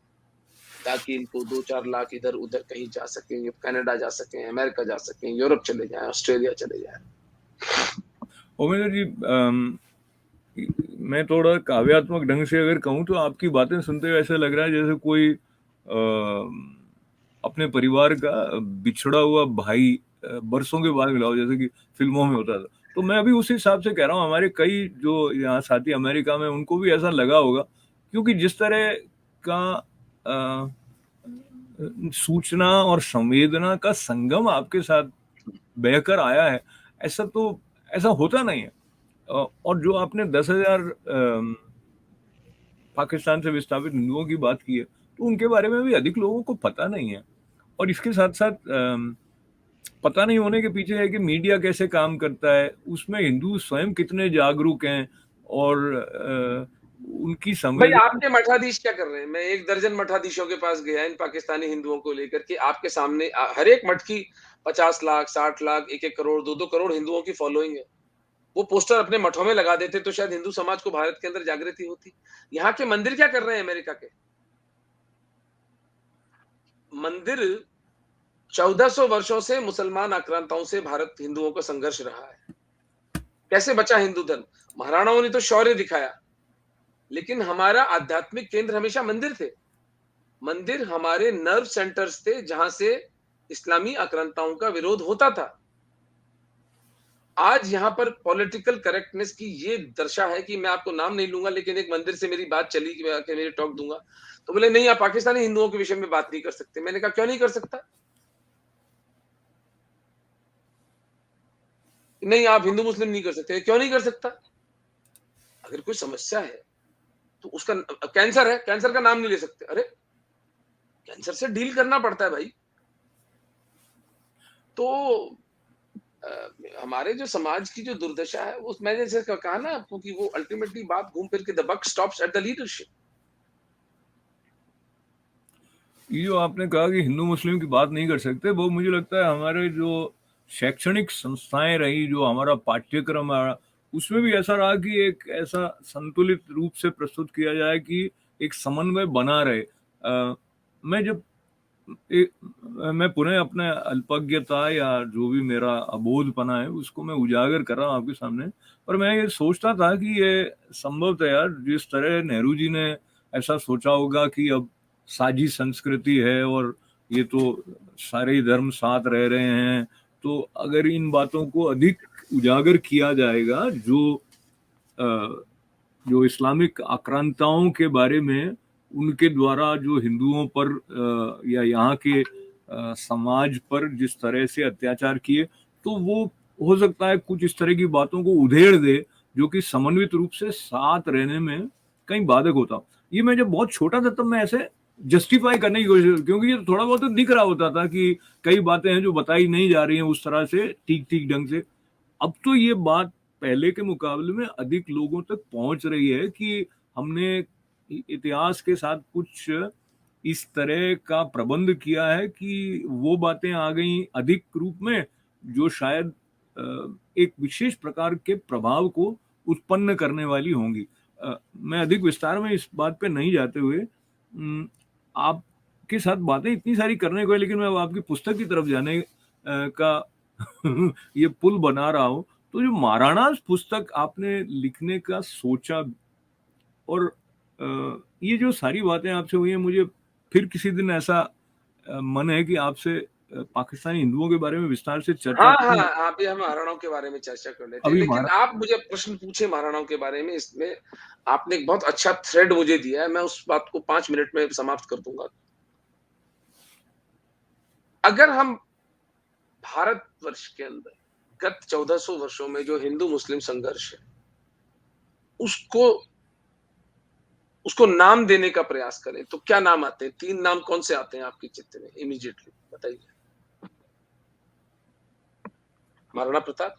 C: ताकि इनको 2-4 लाख इधर उधर कहीं जा सकें, कनाडा जा सकें, अमेरिका जा सकें, यूरोप चले जाएं, ऑस्ट्रेलिया चले जाएं।
B: ओमेंद्र जी, मैं थोड़ा काव्यात्मक ढंग से अगर कहूँ तो आपकी बातें सुनते हुए ऐसा लग रहा है जैसे कोई अपने परिवार का बिछड़ा हुआ भाई बरसों के बाद मिला हो, जैसे कि फिल्मों में होता था। तो मैं अभी उस हिसाब से कह रहा हूँ, हमारे कई जो यहाँ साथी अमेरिका में, उनको भी ऐसा लगा होगा, क्योंकि जिस तरह का सूचना और संवेदना का संगम आपके साथ बहकर आया है, ऐसा होता नहीं है। और जो आपने 10,000 पाकिस्तान से विस्थापित हिंदुओं की बात की है, तो उनके बारे में भी अधिक लोगों को पता नहीं है। और इसके साथ साथ पता नहीं होने के पीछे है कि मीडिया कैसे काम करता है, उसमें हिंदू स्वयं कितने जागरूक हैं, और उनकी
C: भाई
B: संवेदना।
C: आपके मठाधीश क्या कर रहे हैं? मैं 1 दर्जन मठाधीशों के पास गया इन पाकिस्तानी हिंदुओं को लेकर के, आपके सामने हर एक मठ की 50 लाख, 60 लाख, 1-1 करोड़, 2-2 करोड़ हिंदुओं की फॉलोइंग है। वो पोस्टर अपने मठों में लगा देते तो शायद हिंदू समाज को भारत के अंदर जागृति होती। यहाँ के मंदिर क्या कर रहे हैं अमेरिका के? मंदिर 1400 वर्षों से मुसलमान आक्रांताओं से भारत हिंदुओं का संघर्ष रहा है। कैसे बचा हिंदू धर्म? महाराणाओं ने तो शौर्य दिखाया, लेकिन हमारा आध्यात्मिक केंद्र हमेशा मंदिर थे। मंदिर हमारे नर्व सेंटर्स थे, जहां से इस्लामी आक्रांताओं का विरोध होता था। आज यहाँ पर पॉलिटिकल करेक्टनेस की ये दर्शा है कि मैं आपको नाम नहीं लूंगा, लेकिन एक मंदिर से मेरी बात चली कि मैं आके मेरी टॉक दूंगा, तो बोले नहीं आप पाकिस्तानी हिंदुओं के विषय में बात नहीं कर सकते। मैंने कहा क्यों नहीं कर सकता? नहीं आप हिंदू मुस्लिम नहीं कर सकते। क्यों नहीं कर सकता? अगर कोई समस्या है तो उसका, कैंसर है, कैंसर का नाम नहीं ले सकते। अरे कैंसर से डील करना पड़ता है भाई। तो हमारे जो समाज की जो दुर्दशा है, उस मैंने जैसे कहा ना आपको कि वो अल्टीमेटली बात घूम फिर के the buck stops at the leadership.
B: ये जो आपने कहा कि हिंदू मुस्लिम की बात नहीं कर सकते, वो मुझे लगता है हमारे जो शैक्षणिक संस्थाएं रही, जो हमारा पाठ्यक्रम रहा, उसमें भी ऐसा रहा कि एक ऐसा संतुलित रूप से प्रस्तुत किया जाए कि एक समन्वय बना रहे। मैं जब मैं पुनः अपने अल्पज्ञता या जो भी मेरा अबोधपना है उसको मैं उजागर कर रहा हूँ आपके सामने, और मैं ये सोचता था कि ये संभवतः यार, जिस तरह नेहरू जी ने ऐसा सोचा होगा कि अब साझी संस्कृति है और ये तो सारे ही धर्म साथ रह रहे हैं, तो अगर इन बातों को अधिक उजागर किया जाएगा, जो इस्लामिक आक्रांताओं के बारे में उनके द्वारा जो हिंदुओं पर या यहाँ के समाज पर जिस तरह से अत्याचार किए, तो वो हो सकता है कुछ इस तरह की बातों को उधेड़ दे जो कि समन्वित रूप से साथ रहने में कहीं बाधक होता। ये मैं जब बहुत छोटा था तब मैं ऐसे जस्टिफाई करने की कोशिश, क्योंकि ये थोड़ा बहुत तो दिख रहा होता था कि कई बातें हैं जो बताई नहीं जा रही हैं उस तरह से ठीक ढंग से। अब तो ये बात पहले के मुकाबले में अधिक लोगों तक पहुंच रही है कि हमने इतिहास के साथ कुछ इस तरह का प्रबंध किया है कि वो बातें आ गई अधिक रूप में जो शायद एक विशेष प्रकार के प्रभाव को उत्पन्न करने वाली होंगी। मैं अधिक विस्तार में इस बात पे नहीं जाते हुए आपके साथ बातें इतनी सारी करने को है, लेकिन मैं आपकी पुस्तक की तरफ जाने का ये पुल बना रहा हूँ। तो जो महाराणास पुस्तक आपने लिखने का सोचा, और ये जो सारी बातें आपसे हुई हैं, मुझे फिर किसी दिन ऐसा मन है कि आपसे पाकिस्तानी हिंदुओं के बारे में विस्तार से चर्चा
C: हाँ, अभी हम महाराणाओं के बारे में चर्चा कर लेते हैं, लेकिन आप मुझे प्रश्न पूछे महाराणाओं के बारे में, इसमें आपने एक बहुत अच्छा थ्रेड मुझे दिया है, मैं उस बात को 5 मिनट में समाप्त कर दूंगा। अगर हम भारतवर्ष के अंदर गत 1400 वर्षों में जो हिंदू मुस्लिम संघर्ष है उसको नाम देने का प्रयास करें तो क्या नाम आते हैं? 3 नाम कौन से आते हैं आपके चित्त में इमीडिएटली बताइए? महाराणा प्रताप,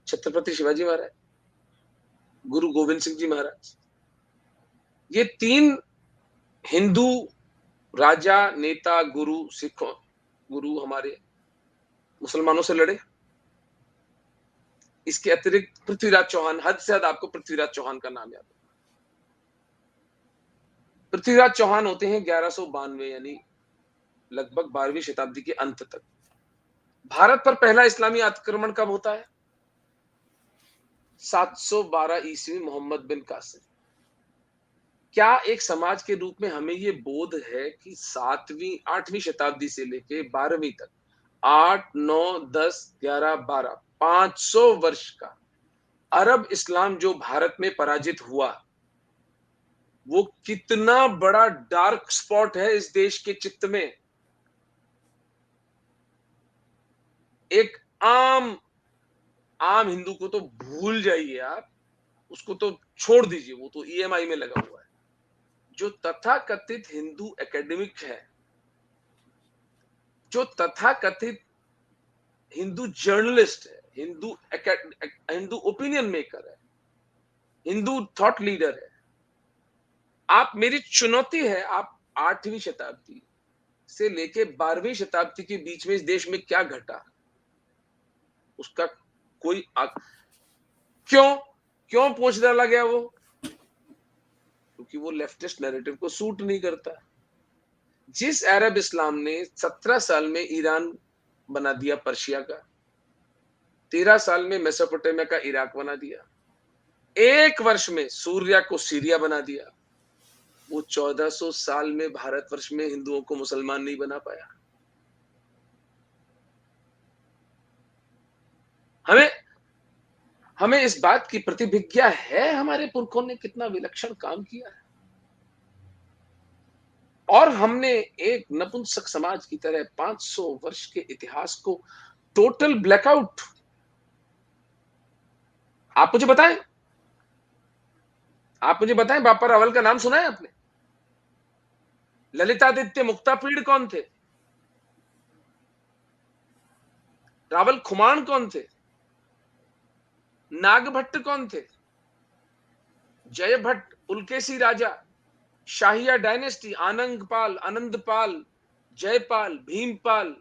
C: छत्रपति शिवाजी महाराज, गुरु गोविंद सिंह जी महाराज। ये 3 हिंदू राजा, नेता, गुरु हमारे मुसलमानों से लड़े। इसके अतिरिक्त पृथ्वीराज चौहान, हद से ज्यादा आपको पृथ्वीराज चौहान का नाम याद है। पृथ्वीराज चौहान होते हैं 1192 यानी लगभग 12वीं शताब्दी के अंत तक। भारत पर पहला इस्लामी आक्रमण कब होता है? 712 ईस्वी मोहम्मद बिन कासिम। क्या एक समाज के रूप में हमें ये बोध है कि 7वीं 8वीं शताब्दी से लेके 12वीं तक 8, 9, 10, 11, 12 500 वर्ष का अरब इस्लाम जो भारत में पराजित हुआ, वो कितना बड़ा डार्क स्पॉट है इस देश के चित्त में। एक आम हिंदू को तो भूल जाइए आप, उसको तो छोड़ दीजिए, वो तो ईएमआई में लगा हुआ है। जो तथाकथित हिंदू एकेडमिक है, जो तथाकथित हिंदू जर्नलिस्ट है, हिंदू ओपिनियन मेकर है, हिंदू थॉट लीडर है, आप, मेरी चुनौती है, आप 8वीं शताब्दी से लेके 12वीं शताब्दी के बीच में इस देश में क्या घटा, उसका कोई क्यों पूछ डाला गया वो? क्योंकि वो लेफ्टिस्ट नैरेटिव को सूट नहीं करता। जिस अरब इस्लाम ने 17 साल में ईरान बना दिया पर्शिया का, 13 साल में मेसोपोटामिया का इराक बना दिया, 1 वर्ष में सूर्या को सीरिया बना दिया, वो 1400 साल में भारतवर्ष में हिंदुओं को मुसलमान नहीं बना पाया। हमें इस बात की प्रतिभिज्ञा है हमारे पुरखों ने कितना विलक्षण काम किया है, और हमने एक नपुंसक समाज की तरह 500 वर्ष के इतिहास को टोटल ब्लैकआउट। आप मुझे बताएं, बापा रावल का नाम सुना है आपने? ललितादित्य मुक्तापीड़ कौन थे? रावल खुमान कौन थे? नागभट्ट कौन थे? जय भट्ट, पुलकेशी राजा, शाहिया डायनेस्टी, आनंदपाल, आनंदपाल, जयपाल, भीमपाल,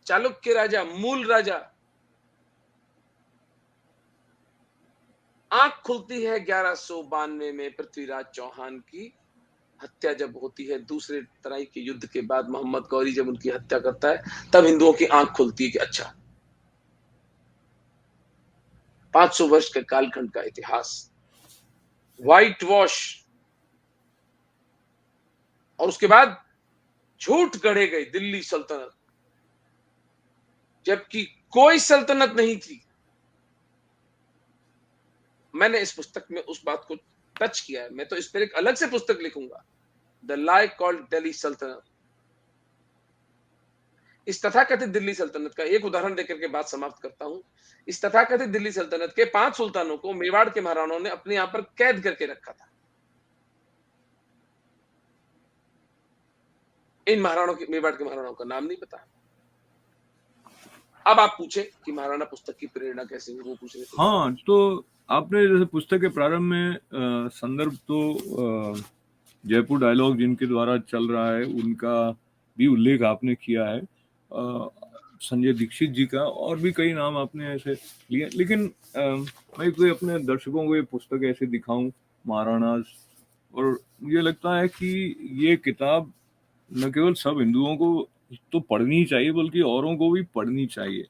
C: चालुक्य राजा, मूल राजा। आंख खुलती है 1192 में पृथ्वीराज चौहान की हत्या जब होती है, दूसरे तराई के युद्ध के बाद मोहम्मद गौरी जब उनकी हत्या करता है, तब हिंदुओं की आंख खुलती है कि अच्छा, 500 वर्ष के कालखंड का इतिहास व्हाइट वॉश, और उसके बाद झूठ गढ़े गए दिल्ली सल्तनत, जबकि कोई सल्तनत नहीं थी। मैंने इस पुस्तक में उस बात को टच किया है, मैं तो इस पर एक अलग से पुस्तक लिखूंगा, द लाई कॉल्ड दिल्ली सल्तनत। इस तथाकथित दिल्ली सल्तनत का एक उदाहरण देकर के बात समाप्त करता हूं। इस तथाकथित दिल्ली सल्तनत के 5 सुल्तानों को मेवाड़ के महाराणाओं ने अपने यहां पर कैद करके रखा था। इन महाराणाओं के, मेवाड़ के महाराणाओं का नाम नहीं पता। अब आप पूछे कि महाराणा पुस्तक की प्रेरणा कैसे हुई, वो पूछ रहे थे।
B: हाँ, तो आपने जैसे पुस्तक के प्रारंभ में संदर्भ तो जयपुर डायलॉग जिनके द्वारा चल रहा है उनका भी उल्लेख आपने किया है, संजय दीक्षित जी का, और भी कई नाम आपने ऐसे लिए। लेकिन मैं कोई अपने दर्शकों को ये पुस्तक ऐसे दिखाऊं, महाराणास, और मुझे लगता है कि ये किताब न केवल सब हिंदुओं को तो पढ़नी चाहिए बल्कि औरों को भी पढ़नी चाहिए।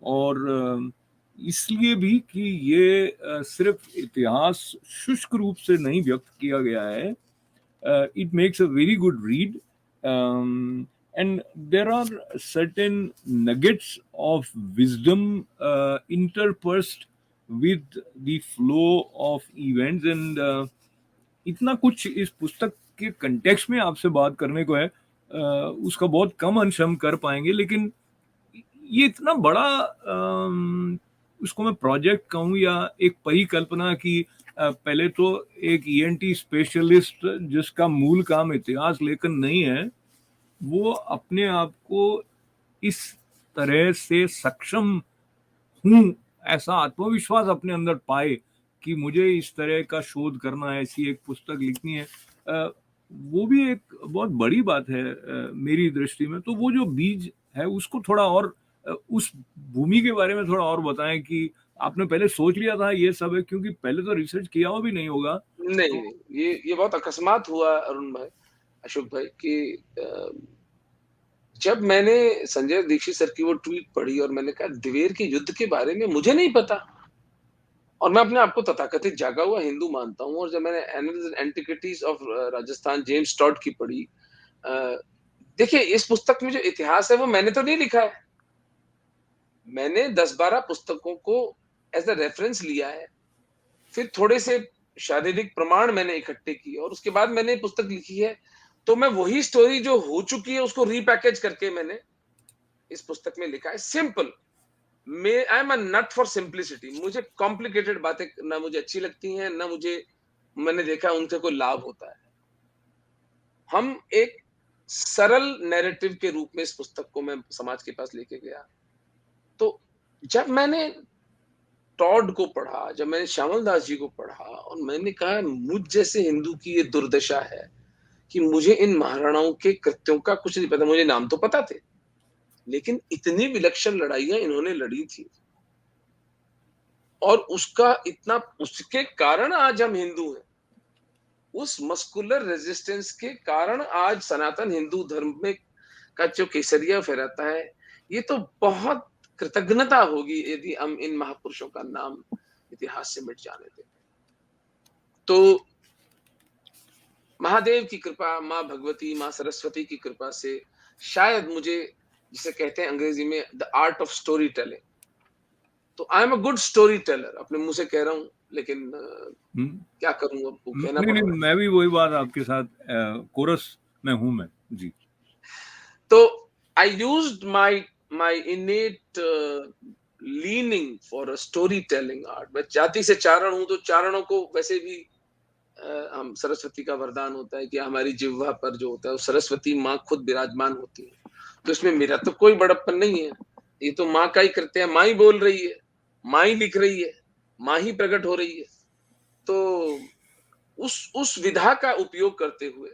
B: और इसलिए भी कि ये सिर्फ इतिहास शुष्क रूप से नहीं व्यक्त किया गया है, it makes a very good read, and there are certain nuggets of wisdom interspersed with the flow of events, and इतना कुछ इस पुस्तक के कंटेक्स्ट में आपसे बात करने को है, उसका बहुत कम अंश हम कर पाएंगे। लेकिन ये इतना बड़ा उसको मैं प्रोजेक्ट कहूँ या एक परिकल्पना की, पहले तो एक ईएनटी स्पेशलिस्ट जिसका मूल काम इतिहास लेखन नहीं है, वो अपने आप को इस तरह से सक्षम हूँ, ऐसा आत्मविश्वास अपने अंदर पाए कि मुझे इस तरह का शोध करना है, ऐसी एक पुस्तक लिखनी है, वो भी एक बहुत बड़ी बात है मेरी दृष्टि में। तो वो जो बीज है उसको थोड़ा और उस भूमि के बारे में थोड़ा और बताएं कि आपने पहले सोच लिया था ये सब है, क्योंकि पहले तो रिसर्च किया हुआ भी नहीं होगा।
C: नहीं,
B: तो
C: नहीं, ये बहुत अकस्मात हुआ अरुण भाई, अशोक भाई कि जब मैंने संजय दीक्षित सर की वो ट्वीट पढ़ी और मैंने कहा दिवेर के युद्ध के बारे में मुझे नहीं पता, और मैं अपने आप को तथाकथित जागा हुआ हिंदू मानता हूँ, और जब मैंने Antiquities of Rajasthan James Tod की पढ़ी, देखिए इस पुस्तक में जो इतिहास है वो मैंने तो नहीं लिखा है, मैंने 10-12 पुस्तकों को एज अ रेफरेंस लिया है, फिर थोड़े से शारीरिक प्रमाण मैंने इकट्ठे किए और उसके बाद मैंने पुस्तक लिखी है। तो मैं वही स्टोरी जो हो चुकी है उसको रीपैकेज करके मैंने इस पुस्तक में लिखा है। सिंपल, मैं I am a nut for simplicity, मुझे कॉम्प्लिकेटेड बातें ना मुझे अच्छी लगती हैं, ना मुझे मैंने देखा उनसे कोई लाभ होता है। हम एक सरल नैरेटिव के रूप में इस पुस्तक को मैं समाज के पास लेके गया। तो जब मैंने टॉड को पढ़ा, जब मैंने श्यामल दास जी को पढ़ा और मैंने कहा मुझ जैसे हिंदू की ये दुर्दशा है कि मुझे इन महाराणाओं के कृत्यों का कुछ नहीं पता, मुझे नाम तो पता थे, लेकिन इतनी विलक्षण लड़ाइयां इन्होंने लड़ी थी और उसका इतना, उसके कारण आज हम हिंदू हैं, उस मस्कुलर रेजिस्टेंस के कारण आज सनातन हिंदू धर्म में का जो केसरिया फहराता है, ये तो बहुत कृतज्ञता होगी यदि हम इन महापुरुषों का नाम इतिहास से मिट जाने दें। तो महादेव की कृपा, माँ भगवती, माँ सरस्वती की कृपा से शायद मुझे, जिसे कहते हैं अंग्रेजी में the art of storytelling, तो I am a good storyteller, अपने मुंह से कह रहा हूँ, लेकिन क्या करूं, अब वो कहना
B: नहीं
C: पड़
B: नहीं,
C: रहा है।
B: मैं भी वही बात आपके साथ कोरस में हूं मैं जी।
C: तो I used my इनेट leaning for a story telling art. मैं जाति से चारण हूं, तो चारणों को वैसे भी हम सरस्वती का वरदान होता है कि हमारी जिह्वा पर जो होता है वो सरस्वती माँ खुद विराजमान होती है, तो इसमें मेरा तो कोई बड़प्पन नहीं है, ये तो माँ का ही करते हैं, माँ ही बोल रही है, माँ ही लिख रही है, माँ ही प्रकट हो रही है। तो उस विधा का उपयोग करते हुए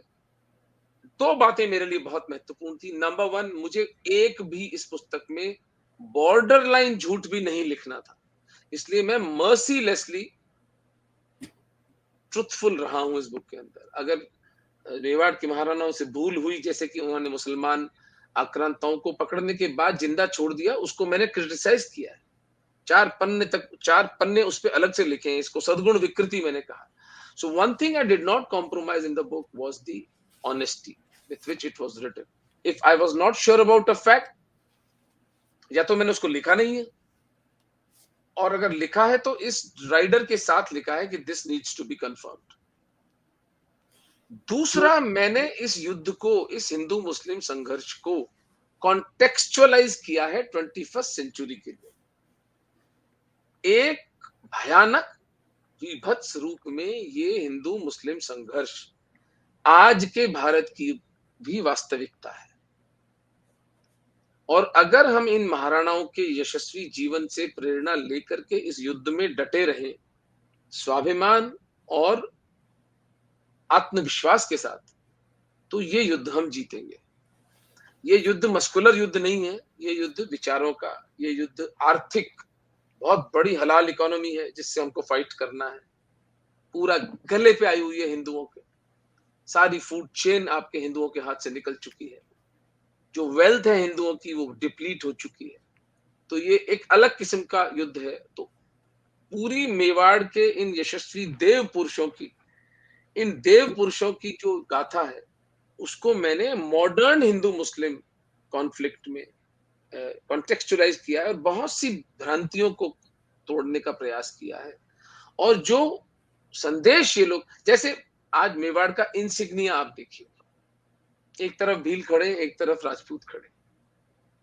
C: दो बातें मेरे लिए बहुत महत्वपूर्ण थी। नंबर वन, मुझे एक भी इस पुस्तक में बॉर्डर लाइन झूठ भी नहीं लिखना था, इसलिए मैं मर्सीलेसली ट्रुथफुल रहा हूं इस बुक के अंदर। अगर मेवाड़ के महाराणाओं से भूल हुई, जैसे कि उन्होंने मुसलमान आक्रांताओं को पकड़ने के बाद जिंदा छोड़ दिया, उसको मैंने क्रिटिसाइज किया है, 4 पन्ने उस पर अलग से लिखे हैं, इसको सदगुण विकृति मैंने कहा। So one thing I did not compromise in the book was the honesty with which it was written. If I was not sure about a fact, या तो मैंने उसको लिखा नहीं है, और अगर लिखा है तो इस राइडर के साथ लिखा है कि this needs to be confirmed.
B: तो
C: दूसरा, मैंने इस युद्ध को, इस हिंदू मुस्लिम संघर्ष को कॉन्टेक्चुअलाइज किया है 21st सेंचुरी के लिए। एक भयानक विभत्स रूप में ये हिंदू मुस्लिम संघर्ष आज के भारत की भी वास्तविकता है, और अगर हम इन महाराणाओं के यशस्वी जीवन से प्रेरणा लेकर के इस युद्ध में डटे रहें, स्वाभिमान और आत्मविश्वास के साथ, तो ये युद्ध हम जीतेंगे। ये युद्ध मस्कुलर युद्ध नहीं है, ये युद्ध विचारों का, ये युद्ध आर्थिक, बहुत बड़ी हलाल इकोनॉमी है जिससे हमको फाइट करना है, पूरा गले पे आई हुई है हिंदुओं के, सारी फूड चेन आपके हिंदुओं के हाथ से निकल चुकी है, जो वेल्थ है हिंदुओं की वो डिप्लीट हो चुकी है। तो ये एक अलग किस्म का युद्ध है। तो पूरी मेवाड़ के इन यशस्वी देव पुरुषों की, इन देव पुरुषों की जो गाथा है, उसको मैंने मॉडर्न हिंदू मुस्लिम कॉन्फ्लिक्ट में कॉन्टेक्चुअलाइज किया है और बहुत सी भ्रांतियों को तोड़ने का प्रयास किया है। और जो संदेश ये लोग, जैसे आज मेवाड़ का इंसिग्निया आप देखिए, एक तरफ भील खड़े, एक तरफ राजपूत खड़े,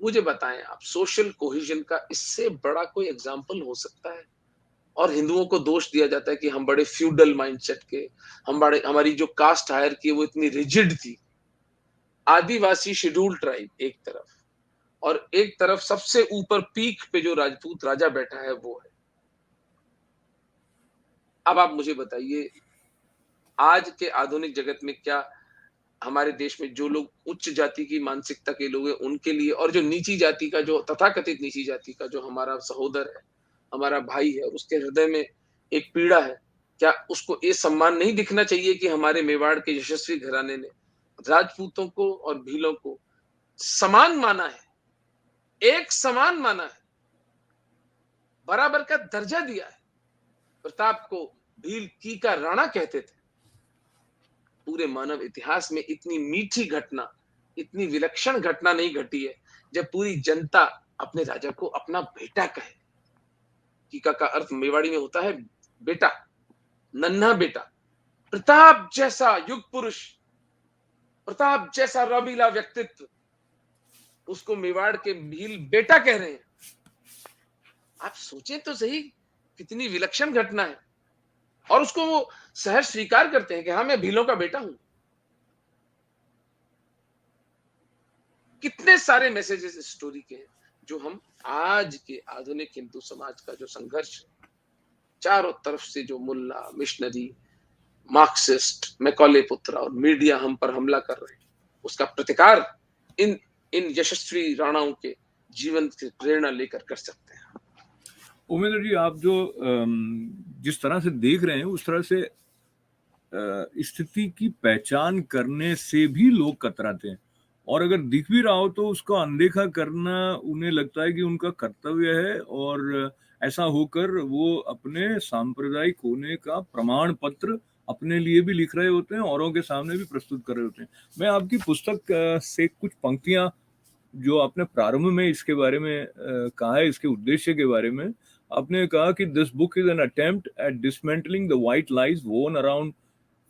C: मुझे बताएं आप, सोशल कोहिजन का इससे बड़ा कोई एग्जाम्पल हो सकता है? और हिंदुओं को दोष दिया जाता है कि हम बड़े फ्यूडल माइंडसेट के, हम बड़े, हमारी जो कास्ट हायर की वो इतनी रिजिड थी। आदिवासी शेड्यूल ट्राइब एक तरफ, और एक तरफ सबसे ऊपर पीक पे जो राजपूत राजा बैठा है वो है। अब आप मुझे बताइए, आज के आधुनिक जगत में क्या हमारे देश में जो लोग उच्च जाति की मानसिकता के लोग हैं उनके लिए, और जो नीची जाति का, जो तथाकथित नीची जाति का जो हमारा सहोदर है, हमारा भाई है, उसके हृदय में एक पीड़ा है। क्या उसको ये सम्मान नहीं दिखना चाहिए कि हमारे मेवाड़ के यशस्वी घराने ने राजपूतों को और भीलों को समान माना है, एक समान माना है, बराबर का दर्जा दिया है। प्रताप को भील की का राणा कहते थे। पूरे मानव इतिहास में इतनी मीठी घटना, इतनी विलक्षण घटना नहीं घटी है जब पूरी जनता अपने राजा को अपना बेटा कहे। कीका का अर्थ मेवाड़ी में होता है बेटा, नन्हा बेटा। प्रताप जैसा युग पुरुष, प्रताप जैसा रौबीला व्यक्तित्व, उसको मेवाड़ के भील बेटा कह रहे हैं। आप सोचें तो सही, कितनी विलक्षण घटना है। और उसको वो सहज स्वीकार करते हैं कि हाँ, मैं भीलों का बेटा हूं। कितने सारे मैसेजेस इस स्टोरी के हैं जो हम आज के आधुनिक हिंदू समाज का जो संघर्ष, चारों तरफ से जो मुल्ला, मिशनरी, मार्क्सिस्ट, मैकॉले पुत्र और मीडिया हम पर हमला कर रहे हैं, उसका प्रतिकार इन इन यशस्वी राणाओं के जीवन से प्रेरणा लेकर कर सकते हैं।
B: उमेंद्र जी, आप जो जिस तरह से देख रहे हैं उस तरह से स्थिति की पहचान करने से भी लोग कतराते हैं, और अगर दिख भी रहा हो तो उसको अनदेखा करना उन्हें लगता है कि उनका कर्तव्य है, और ऐसा होकर वो अपने सांप्रदायिक होने का प्रमाण पत्र अपने लिए भी लिख रहे होते हैं, औरों के सामने भी प्रस्तुत कर रहे होते हैं। मैं आपकी पुस्तक से कुछ पंक्तियां जो आपने प्रारंभ में इसके बारे में कहा है, इसके उद्देश्य के बारे में आपने कहा कि this book is an attempt at dismantling the white lies वोन around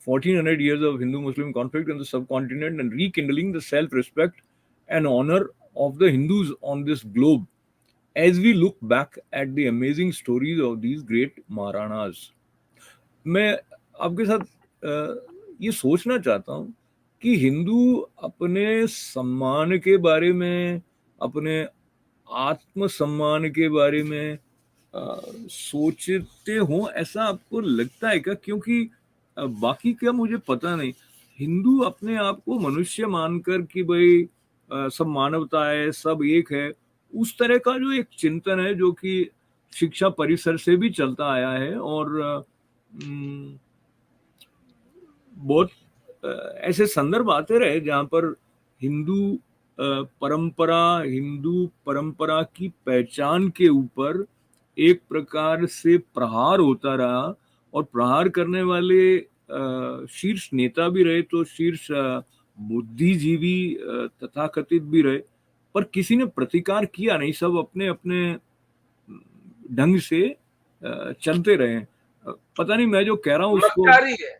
B: 1400 years of Hindu-Muslim conflict in the subcontinent and rekindling the self-respect and honor of the Hindus on this globe as we look back at the amazing stories of these great Maharanas. मैं आपके साथ ये सोचना चाहता हूँ कि हिंदू अपने सम्मान के बारे में, अपने आत्मसम्मान के बारे में सोचते हो, ऐसा आपको लगता है क्या? क्योंकि बाकी क्या मुझे पता नहीं। हिंदू अपने आप को मनुष्य मानकर कि भाई सब मानवता है, सब एक है, उस तरह का जो एक चिंतन है जो कि शिक्षा परिसर से भी चलता आया है, और बहुत ऐसे संदर्भ आते रहे जहाँ पर हिंदू परंपरा की पहचान के ऊपर एक प्रकार से प्रहार होता रहा, और प्रहार करने वाले शीर्ष नेता भी रहे, तो शीर्ष बुद्धिजीवी तथाकथित भी रहे, पर किसी ने प्रतिकार किया नहीं। सब अपने अपने ढंग से चलते रहे। पता नहीं मैं जो कह रहा हूँ उसको,
C: मक्कारी है,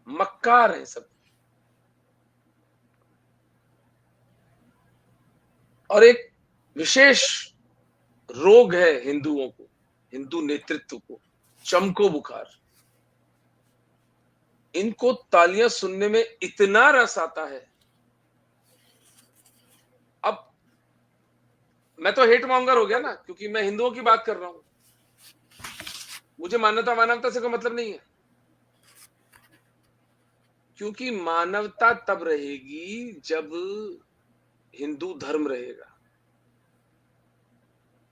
C: मक्कार है सब। और एक विशेष रोग है हिंदुओं को, हिंदू नेतृत्व को, चमको बुखार। इनको तालियां सुनने में इतना रस आता है। अब मैं तो हेट मॉन्गर हो गया ना, क्योंकि मैं हिंदुओं की बात कर रहा हूं। मुझे मानवता से कोई मतलब नहीं है, क्योंकि मानवता तब रहेगी जब हिंदू धर्म रहेगा।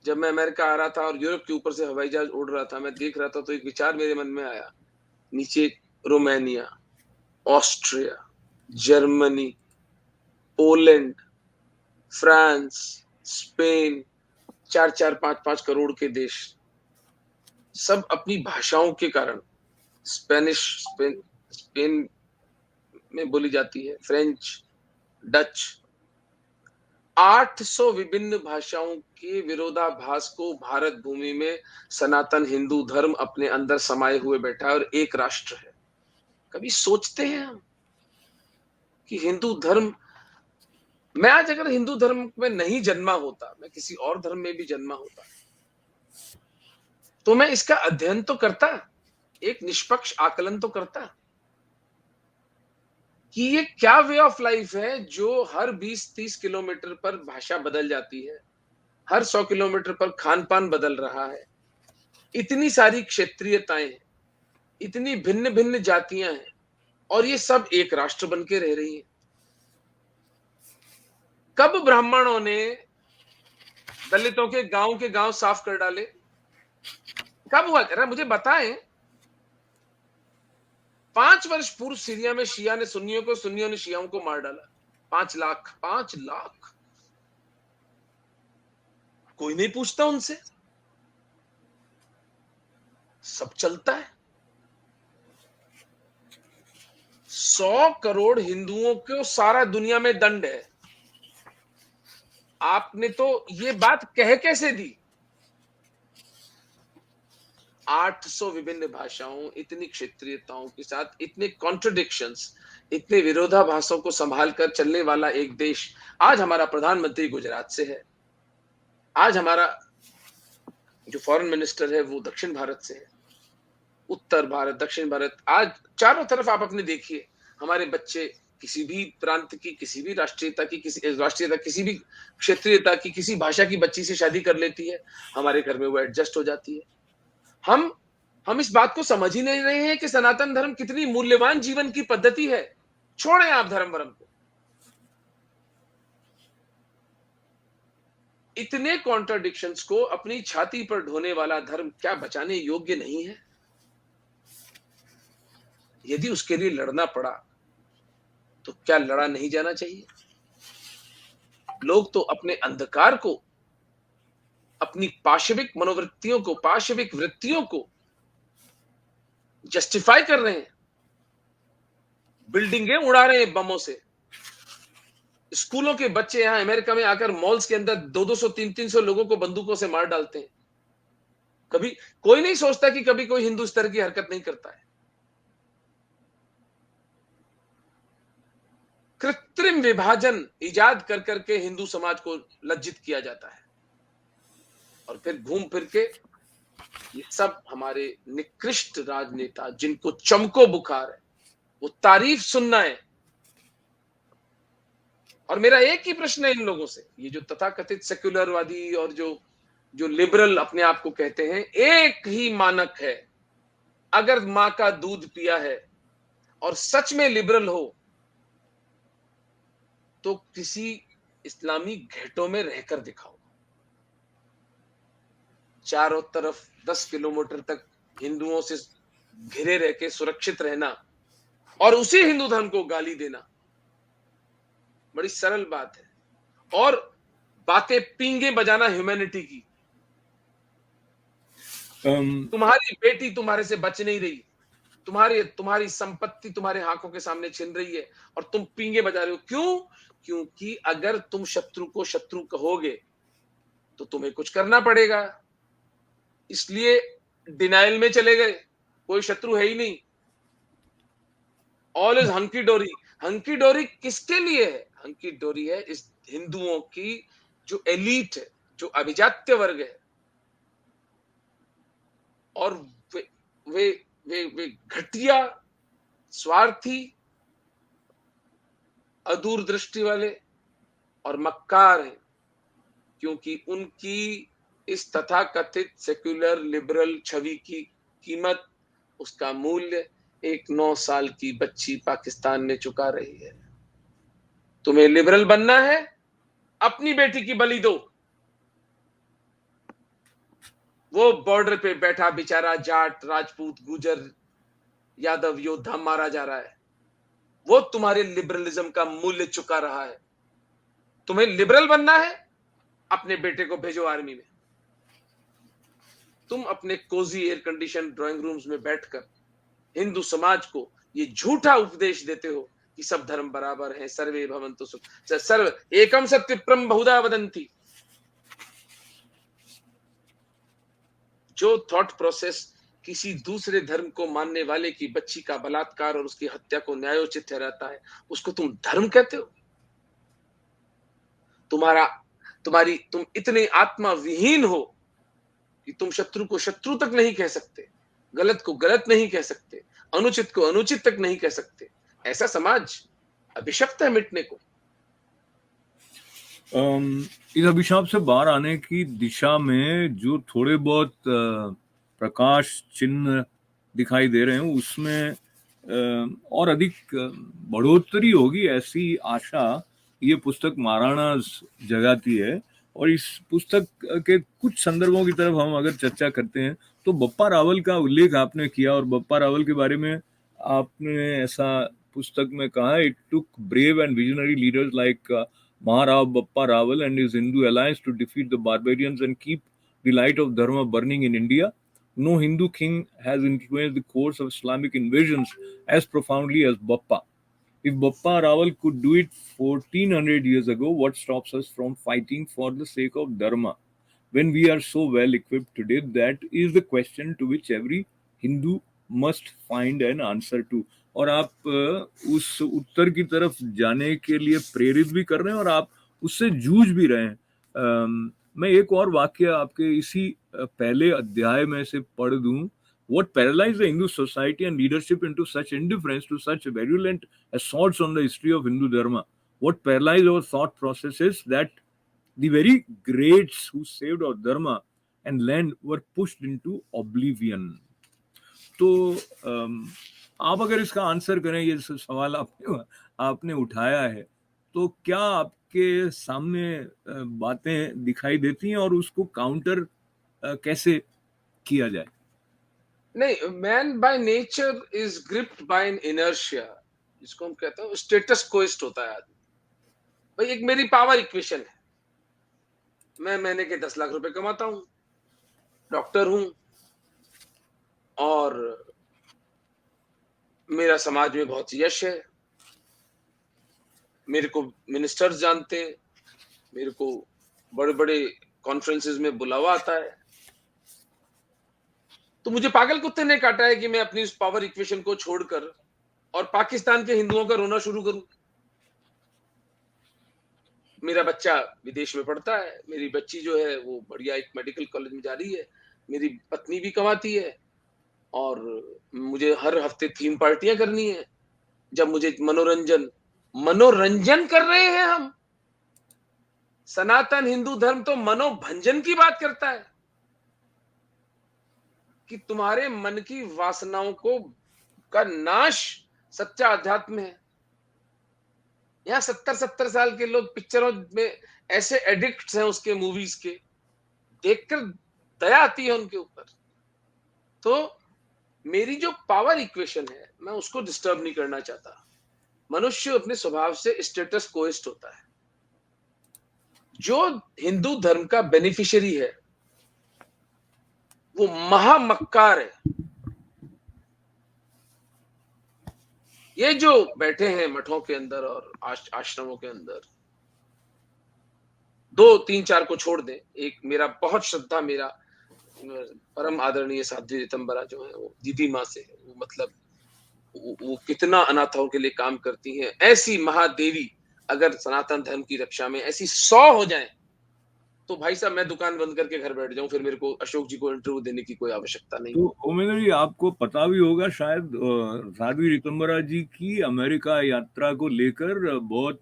C: जब मैं अमेरिका आ रहा था और यूरोप के ऊपर से हवाई जहाज उड़ रहा था, मैं देख रहा था, तो एक विचार मेरे मन में आया। नीचे Romania, Austria, Germany, Poland, France, Spain, 4-4, 5-5 crore के देश, सब अपनी भाषाओं के कारण, स्पेनिश स्पेन में बोली जाती है, फ्रेंच, डच, 800 विभिन्न भाषाओं के विरोधाभास को भारत भूमि में सनातन हिंदू धर्म अपने अंदर समाये हुए बैठा है और एक राष्ट्र है। कभी सोचते हैं हम कि हिंदू धर्म, मैं आज अगर हिंदू धर्म में नहीं जन्मा होता, मैं किसी और धर्म में भी जन्मा होता, तो मैं इसका अध्ययन तो करता, एक निष्पक्ष आकलन तो करता कि ये क्या वे ऑफ लाइफ है जो हर 20-30 किलोमीटर पर भाषा बदल जाती है, हर 100 किलोमीटर पर खान पान बदल रहा है, इतनी सारी क्षेत्रीयताएं हैं, इतनी भिन्न भिन्न जातियां हैं, और ये सब एक राष्ट्र बन के रह रही है। कब ब्राह्मणों ने दलितों के गांव साफ कर डाले? कब हुआ? जरा मुझे बताएं। 5 वर्ष पूर्व सीरिया में शिया ने सुन्नियों को, सुन्नियों ने शियाओं को मार डाला। 5 लाख, 5 लाख। कोई नहीं पूछता उनसे, सब चलता है। 100 करोड़ हिंदुओं को सारा दुनिया में दंड है। आपने तो ये बात कह कैसे दी? 800 विभिन्न भाषाओं, इतनी क्षेत्रीयताओं के साथ, इतने कॉन्ट्रडिक्शंस, इतने विरोधाभासों को संभाल कर चलने वाला एक देश। आज हमारा प्रधानमंत्री गुजरात से है, आज हमारा जो फॉरेन मिनिस्टर है वो दक्षिण भारत से है, उत्तर भारत, दक्षिण भारत। आज चारों तरफ आप अपने देखिए, हमारे बच्चे किसी भी प्रांत की, किसी भी राष्ट्रीयता की, किसी भी क्षेत्रीयता की, किसी भाषा की बच्ची से शादी कर लेती है, हमारे घर में वो एडजस्ट हो जाती है। हम इस बात को समझ ही नहीं रहे हैं कि सनातन धर्म कितनी मूल्यवान जीवन की पद्धति है। छोड़ें आप धर्म वर्म को। इतने कॉन्ट्राडिक्शंस को अपनी छाती पर ढोने वाला धर्म क्या बचाने योग्य नहीं है? यदि उसके लिए लड़ना पड़ा तो क्या लड़ा नहीं जाना चाहिए? लोग तो अपने अंधकार को, अपनी पाशविक मनोवृत्तियों को, पाशविक वृत्तियों को जस्टिफाई कर रहे हैं, बिल्डिंगें उड़ा रहे हैं बमों से। स्कूलों के बच्चे यहां अमेरिका में आकर मॉल्स के अंदर 200, 300 लोगों को बंदूकों से मार डालते हैं। कभी कोई नहीं सोचता कि कभी कोई हिंदू इस तरह की हरकत नहीं करता है। कृत्रिम विभाजन इजाद कर करके हिंदू समाज को लज्जित किया जाता है, और फिर घूम फिर के ये सब हमारे निकृष्ट राजनेता, जिनको चमको बुखार है, वो तारीफ सुनना है। और मेरा एक ही प्रश्न है इन लोगों से, ये जो तथाकथित सेक्युलरवादी और जो लिबरल अपने आप को कहते हैं, एक ही मानक है। अगर मां का दूध पिया है और सच में लिबरल हो तो किसी इस्लामी घेटों में रहकर दिखाओ। चारों तरफ 10 किलोमीटर तक हिंदुओं से घिरे रह के सुरक्षित रहना और उसी हिंदू धर्म को गाली देना, बड़ी सरल बात है। और बातें पींगे बजाना ह्यूमैनिटी की। तुम्हारी बेटी तुम्हारे से बच नहीं रही, तुम्हारी संपत्ति तुम्हारे आंखों के सामने छिन रही है और तुम पींगे बजा रहे हो। क्यों? क्योंकि अगर तुम शत्रु को शत्रु कहोगे तो तुम्हें कुछ करना पड़ेगा, इसलिए डिनाइल में चले गए। कोई शत्रु है ही नहीं, ऑल इज हंकी डोरी। हंकी डोरी किसके लिए है? हंकी डोरी है इस हिंदुओं की जो एलीट है, जो अभिजात्य वर्ग है, और वे घटिया, स्वार्थी, अदूरदृष्टि वाले और मक्कार हैं, क्योंकि उनकी इस तथाकथित सेक्युलर लिबरल छवि की कीमत, उसका मूल्य एक 9 साल की बच्ची पाकिस्तान में चुका रही है। तुम्हें लिबरल बनना है, अपनी बेटी की बलि दो। वो बॉर्डर पे बैठा बेचारा जाट, राजपूत, गुजर, यादव योद्धा मारा जा रहा है, वो तुम्हारे लिबरलिज्म का मूल्य चुका रहा है। तुम्हें लिबरल बनना है, अपने बेटे को भेजो आर्मी में। तुम अपने cosy air condition drawing rooms में बैठकर हिंदू समाज को ये झूठा उपदेश देते हो कि सब धर्म बराबर हैं, सर्वे भवन्तु सुखिनः, सर्व एकम सत्यम बहुधा वदन्ति। जो थॉट प्रोसेस किसी दूसरे धर्म को मानने वाले की बच्ची का बलात्कार और उसकी हत्या को न्यायोचित ठहराता है, उसको तुम धर्म कहते हो? तुम इतने आत्मा विहीन हो कि तुम शत्रु को शत्रु तक नहीं कह सकते, गलत को गलत नहीं कह सकते, अनुचित को अनुचित तक नहीं कह सकते। ऐसा समाज अभिशप्त है मिटने को।
B: इस अभिशाप से बाहर आने की दिशा में जो थोड़े बहुत प्रकाश चिन्ह दिखाई दे रहे हैं, उसमें और अधिक बढ़ोतरी होगी, ऐसी आशा ये पुस्तक महाराणास जगाती है। और इस पुस्तक के कुछ संदर्भों की तरफ हम अगर चर्चा करते हैं तो बप्पा रावल का उल्लेख आपने किया, और बप्पा रावल के बारे में आपने ऐसा पुस्तक में कहा, it took brave and visionary leaders like Maharao Bappa Rawal and his Hindu alliance to defeat the barbarians and keep the light of dharma burning in India. No Hindu king has influenced the course of Islamic invasions as profoundly as Bappa. If Bappa Rawal could do it 1400 years ago, what stops us from fighting for the sake of Dharma when we are so well equipped today? That is the question to which every Hindu must find an answer to. और आप उस उत्तर की तरफ जाने के लिए प्रेरित भी कर रहे हैं और आप उससे जूझ भी रहे हैं. मैं एक और वाक्य आपके इसी पहले अध्याय में से पढ़ दूं. What paralyzed the Hindu society and leadership into such indifference to such virulent assaults on the history of Hindu Dharma? What paralyzed our thought processes that the very greats who saved our Dharma and land were pushed into oblivion? तो आप अगर इसका answer करें, ये सवाल आपने उठाया है, तो क्या आपके सामने बातें दिखाई देती हैं और उसको काउंटर कैसे किया जाए?
C: नहीं, man by nature is gripped by an inertia, जिसको हम कहते हैं स्टेटस कोइस्ट होता है आदमी. भाई एक मेरी पावर इक्वेशन है, मैं महीने के 10 लाख रुपए कमाता हूं, डॉक्टर हूं, और मेरा समाज में बहुत यश है, मेरे को मिनिस्टर्स जानते हैं, मेरे को बड़े बड़े कॉन्फ्रेंसेस में बुलावा आता है. तो मुझे पागल कुत्ते ने काटा है कि मैं अपनी उस पावर इक्वेशन को छोड़कर और पाकिस्तान के हिंदुओं का रोना शुरू करूं. मेरा बच्चा विदेश में पढ़ता है, मेरी बच्ची जो है वो बढ़िया एक मेडिकल कॉलेज में जा रही है, मेरी पत्नी भी कमाती है, और मुझे हर हफ्ते थीम पार्टियां करनी है. जब मुझे मनोरंजन कर रहे हैं हम. सनातन हिंदू धर्म तो मनोभंजन की बात करता है कि तुम्हारे मन की वासनाओं को का नाश सच्चा अध्यात्म है. यहाँ 70-70 साल के लोग पिक्चरों में ऐसे एडिक्ट्स हैं उसके, मूवीज के, देखकर दया आती है उनके ऊपर. तो मेरी जो पावर इक्वेशन है, मैं उसको डिस्टर्ब नहीं करना चाहता. मनुष्य अपने स्वभाव से स्टेटस कोइस्ट होता है. जो हिंदू धर्म का बेनिफिशियरी है वो महामक्कार है. ये जो बैठे हैं मठों के अंदर और आश्रमों के अंदर, 2-3-4 को छोड़ दें, एक मेरा बहुत श्रद्धा, मेरा परम आदरणीय साध्वी ऋतंबरा जो है वो दीदी माँ से, वो मतलब वो कितना अनाथों के लिए काम करती हैं. ऐसी महादेवी अगर सनातन धर्म की रक्षा में ऐसी 100 हो जाएं, तो भाई साहब मैं दुकान बंद करके घर बैठ जाऊं, फिर मेरे को अशोक जी को इंटरव्यू देने की कोई आवश्यकता नहीं.
B: तो ओमेंद्र जी, आपको पता भी होगा शायद, साध्वी ऋतंबरा जी की अमेरिका यात्रा को लेकर बहुत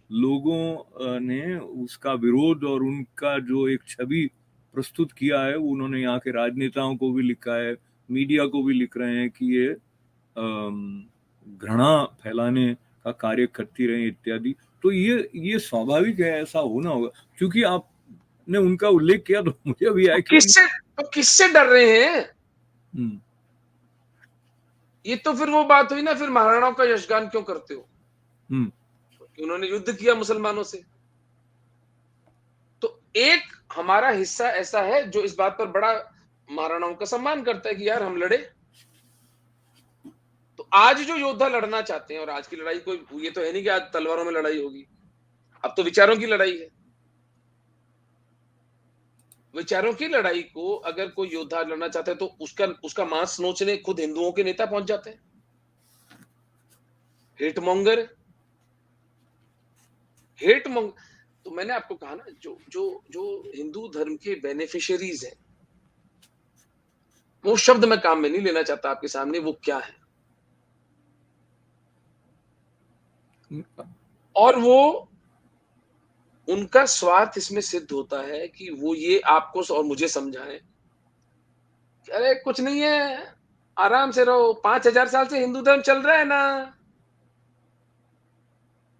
B: लोगों ने उसका विरोध और उनका जो एक छवि प्रस्तुत किया है, उन्होंने यहाँ के राजनेताओं को भी लिखा है, मीडिया को भी लिख रहे हैं कि ये घृणा फैलाने का कार्य करती रहे इत्यादि. तो ये स्वाभाविक है, ऐसा होना होगा. क्योंकि आपने उनका उल्लेख किया तो मुझे भी आया कि
C: किससे डर रहे हैं. ये तो फिर वो बात हुई ना, फिर महाराणाओं का यशगान क्यों करते हो. उन्होंने युद्ध किया मुसलमानों से. तो एक हमारा हिस्सा ऐसा है जो इस बात पर बड़ा महाराणाओं का सम्मान करता है कि यार हम लड़े. तो आज जो योद्धा लड़ना चाहते हैं, और आज की लड़ाई कोई ये तो है नहीं कि आज तलवारों में लड़ाई होगी, अब तो विचारों की लड़ाई है. विचारों की लड़ाई को अगर कोई योद्धा लड़ना चाहता है तो उसका मांस नोचने खुद हिंदुओं के नेता पहुंच जाते हैं. हेटमोंगर. तो मैंने आपको कहा ना, जो हिंदू धर्म के बेनिफिशियरीज हैं, वो शब्द मैं काम में नहीं लेना चाहता आपके सामने, वो क्या है. और वो उनका स्वार्थ इसमें सिद्ध होता है कि वो ये आपको और मुझे समझाएं, अरे कुछ नहीं है, आराम से रहो। 5000 साल से हिंदू धर्म चल रहा है ना।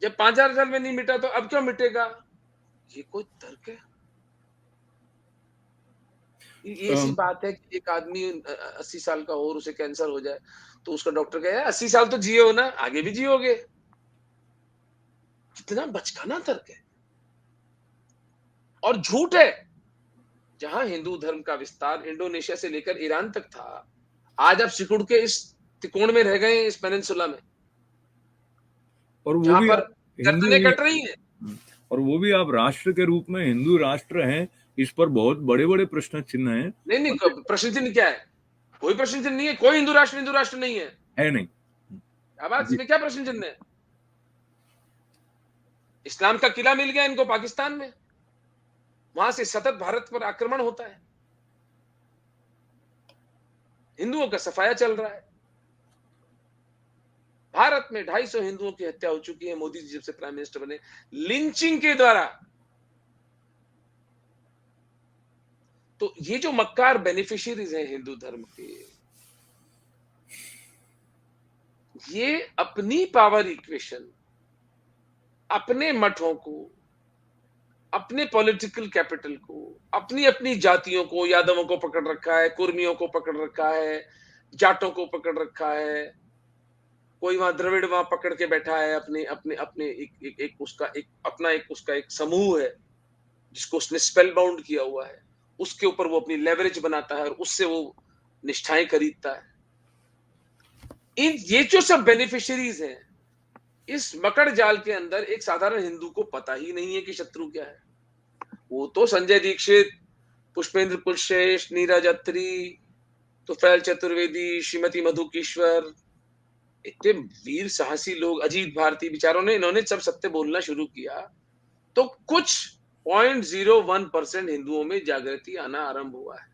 C: जब 5000 साल में नहीं मिटा तो अब क्यों मिटेगा? ये कोई तर्क है? ये ऐसी
B: अम,
C: बात है कि एक आदमी 80 साल का हो और उसे कैंसर हो जाए तो उसका डॉक्टर कहे 80 साल तो जिए हो ना, आगे भी जियोगे। कितना बचकाना तर्क है और झूठ है। जहां हिंदू धर्म का विस्तार इंडोनेशिया से लेकर ईरान तक था, आज आप सिकुड़ के इस त्रिकोण में रह गए हैं, इस पेनिनसुला में,
B: और वो
C: जहां
B: भी
C: पर
B: आप हिंदू
C: गर्दनें कट रही हैं।
B: और वो भी आप राष्ट्र के रूप में हिंदू राष्ट्र हैं, इस पर बहुत बड़े बड़े प्रश्न चिन्ह हैं।
C: नहीं नहीं, प्रश्न चिन्ह क्या है? कोई प्रश्न चिन्ह नहीं है। कोई हिंदू राष्ट्र नहीं है।
B: है नहीं
C: अब
B: जी।
C: इसमें क्या प्रश्न चिन्ह है? इस्लाम का किला मिल गया इनको पाकिस्तान में, वहां से सतत भारत पर आक्रमण होता है, हिंदुओं का सफाया चल रहा है। भारत में 250 हिंदुओं की हत्या हो चुकी है मोदी जी जब से प्राइम मिनिस्टर बने, लिंचिंग के द्वारा। तो ये जो मक्कार बेनिफिशियरीज हैं हिंदू धर्म के, ये अपनी पावर इक्वेशन, अपने मठों को, अपने पॉलिटिकल कैपिटल को, अपनी अपनी जातियों को, यादवों को पकड़ रखा है, कुर्मियों को पकड़ रखा है, जाटों को पकड़ रखा है, कोई वहां द्रविड़ वहां पकड़ के बैठा है, अपने अपने अपने एक उसका एक अपना एक उसका एक समूह है जिसको उसने स्पेल बाउंड किया हुआ है, उसके ऊपर वो अपनी लेवरेज बनाता है और उससे वो निष्ठाएं खरीदता है। ये जो सब बेनिफिशियरीज हैं, इस मकड़ जाल के अंदर एक साधारण हिंदू को पता ही नहीं है कि शत्रु क्या है। वो तो संजय दीक्षित, पुष्पेंद्र कुलश्रेष्ठ, नीरज अत्री, तुफैल चतुर्वेदी, श्रीमती मधुकेश्वर, इतने वीर साहसी लोग, अजीत भारती, बेचारों ने, इन्होंने जब सत्य बोलना शुरू किया तो कुछ 0.01% हिंदुओं में जागृति आना आरंभ हुआ है।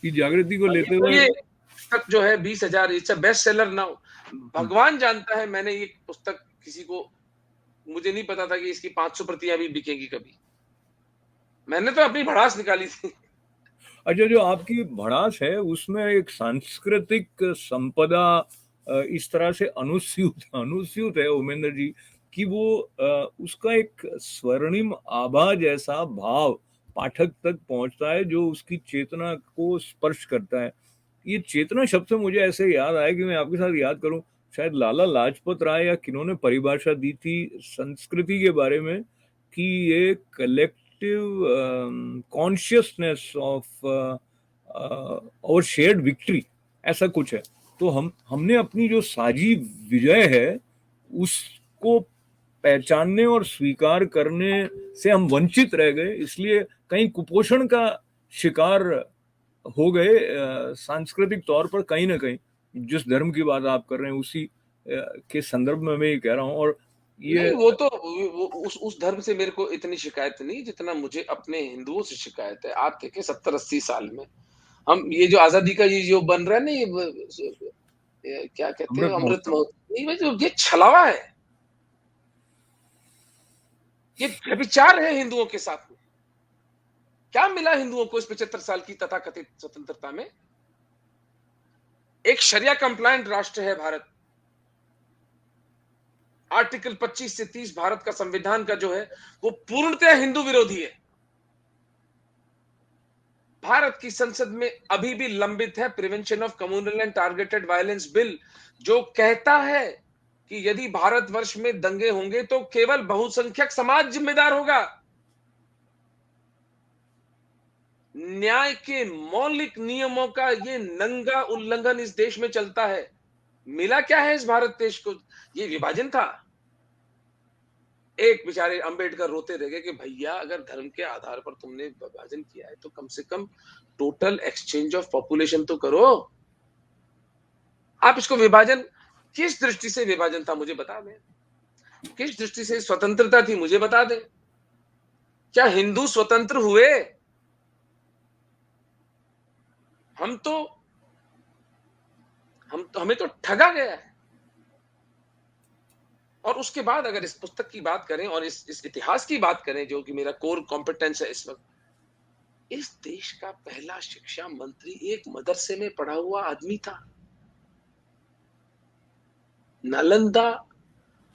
B: कि जागृति को लेते
C: तो
B: हुए
C: ये पुस्तक जो है 20,000, it's a best seller now. भगवान जानता है, मैंने ये पुस्तक किसी को, मुझे नहीं पता था कि इसकी 500 प्रतियां भी बिकेंगी कभी। मैंने तो अपनी भड़ास निकाली थी।
B: अच्छा, जो आपकी भड़ास है उसमें एक सांस्कृतिक संपदा इस तरह से अनुस्यूत है उमेंद्र जी, कि वो उसका एक स्वर्णिम आभा जैसा भाव पाठक तक पहुंचता है जो उसकी चेतना को स्पर्श करता है। ये चेतना शब्द से मुझे ऐसे याद आया कि मैं आपके साथ याद करूं, शायद लाला लाजपत राय या किन्होंने परिभाषा दी थी संस्कृति के बारे में, कि ये कलेक्टिव कॉन्शियसनेस ऑफ और शेयर्ड विक्ट्री, ऐसा कुछ है। तो हमने अपनी जो साझी विजय है उसको पहचानने और स्वीकार करने से हम वंचित रह गए, इसलिए कहीं कुपोषण का शिकार हो गए सांस्कृतिक तौर पर। कहीं ना कहीं जिस धर्म की बात आप कर रहे हैं उसी के संदर्भ में मैं ये कह रहा हूँ। और ये
C: नहीं, वो तो वो उस धर्म से मेरे को इतनी शिकायत नहीं जितना मुझे अपने हिंदुओं से शिकायत है। आप देखें 70-80 साल में हम ये जो आजादी का ये जो बन रहा है ना, ये क्या कहते हैं,
B: अमृत
C: अमृत
B: महोत्सव।
C: महोत्सव, ये छलावा है, ये व्यभिचार है हिंदुओं के साथ में। क्या मिला हिंदुओं को इस 75 साल की तथाकथित स्वतंत्रता में? एक शरिया कंप्लायंट राष्ट्र है भारत। आर्टिकल 25 से 30 भारत का संविधान का जो है वो पूर्णतः हिंदू विरोधी है। भारत की संसद में अभी भी लंबित है prevention of communal and targeted violence bill, जो कहता है कि यदि भारतवर्ष में दंगे होंगे तो केवल बहुसंख्यक समाज जिम्मेदार होगा। न्याय के मौलिक नियमों का ये नंगा उल्लंघन इस देश में चलता है। मिला क्या है इस भारत देश को? ये विभाजन था। एक बेचारे अंबेडकर रोते रह गए कि भैया अगर धर्म के आधार पर तुमने विभाजन किया है तो कम से कम टोटल एक्सचेंज ऑफ पॉपुलेशन तो करो। आप इसको विभाजन, किस दृष्टि से विभाजन था मुझे बता दें, किस दृष्टि से स्वतंत्रता थी मुझे बता दें। क्या हिंदू स्वतंत्र हुए? हम तो हमें तो ठगा गया है। और उसके बाद अगर इस पुस्तक की बात करें और इस इतिहास की बात करें जो कि मेरा कोर कॉम्पिटेंस है इस वक्त, इस देश का पहला शिक्षा मंत्री एक मदरसे में पढ़ा हुआ आदमी था। नालंदा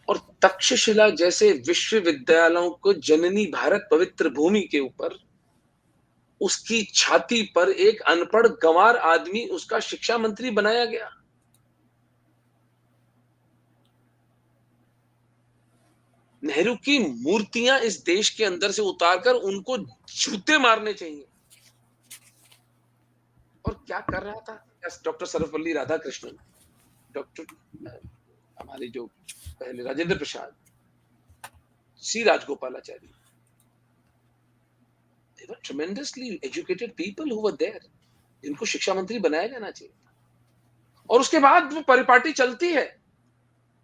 C: और तक्षशिला जैसे विश्वविद्यालयों को जननी भारत पवित्र भूमि के ऊपर उसकी छाती पर एक अनपढ़ गंवार आदमी उसका शिक्षा मंत्री बनाया गया। नेहरू की मूर्तियां इस देश के अंदर से उतारकर उनको जूते मारने चाहिए। और क्या कर रहा था डॉक्टर सर्वपल्ली राधाकृष्णन, डॉक्टर हमारे जो पहले राजेंद्र प्रसाद, सी Rajagopalachari, they were tremendously educated people who were there, इनको शिक्षा मंत्री बनाया जाना चाहिए था। और उसके बाद वो परिपाटी चलती है।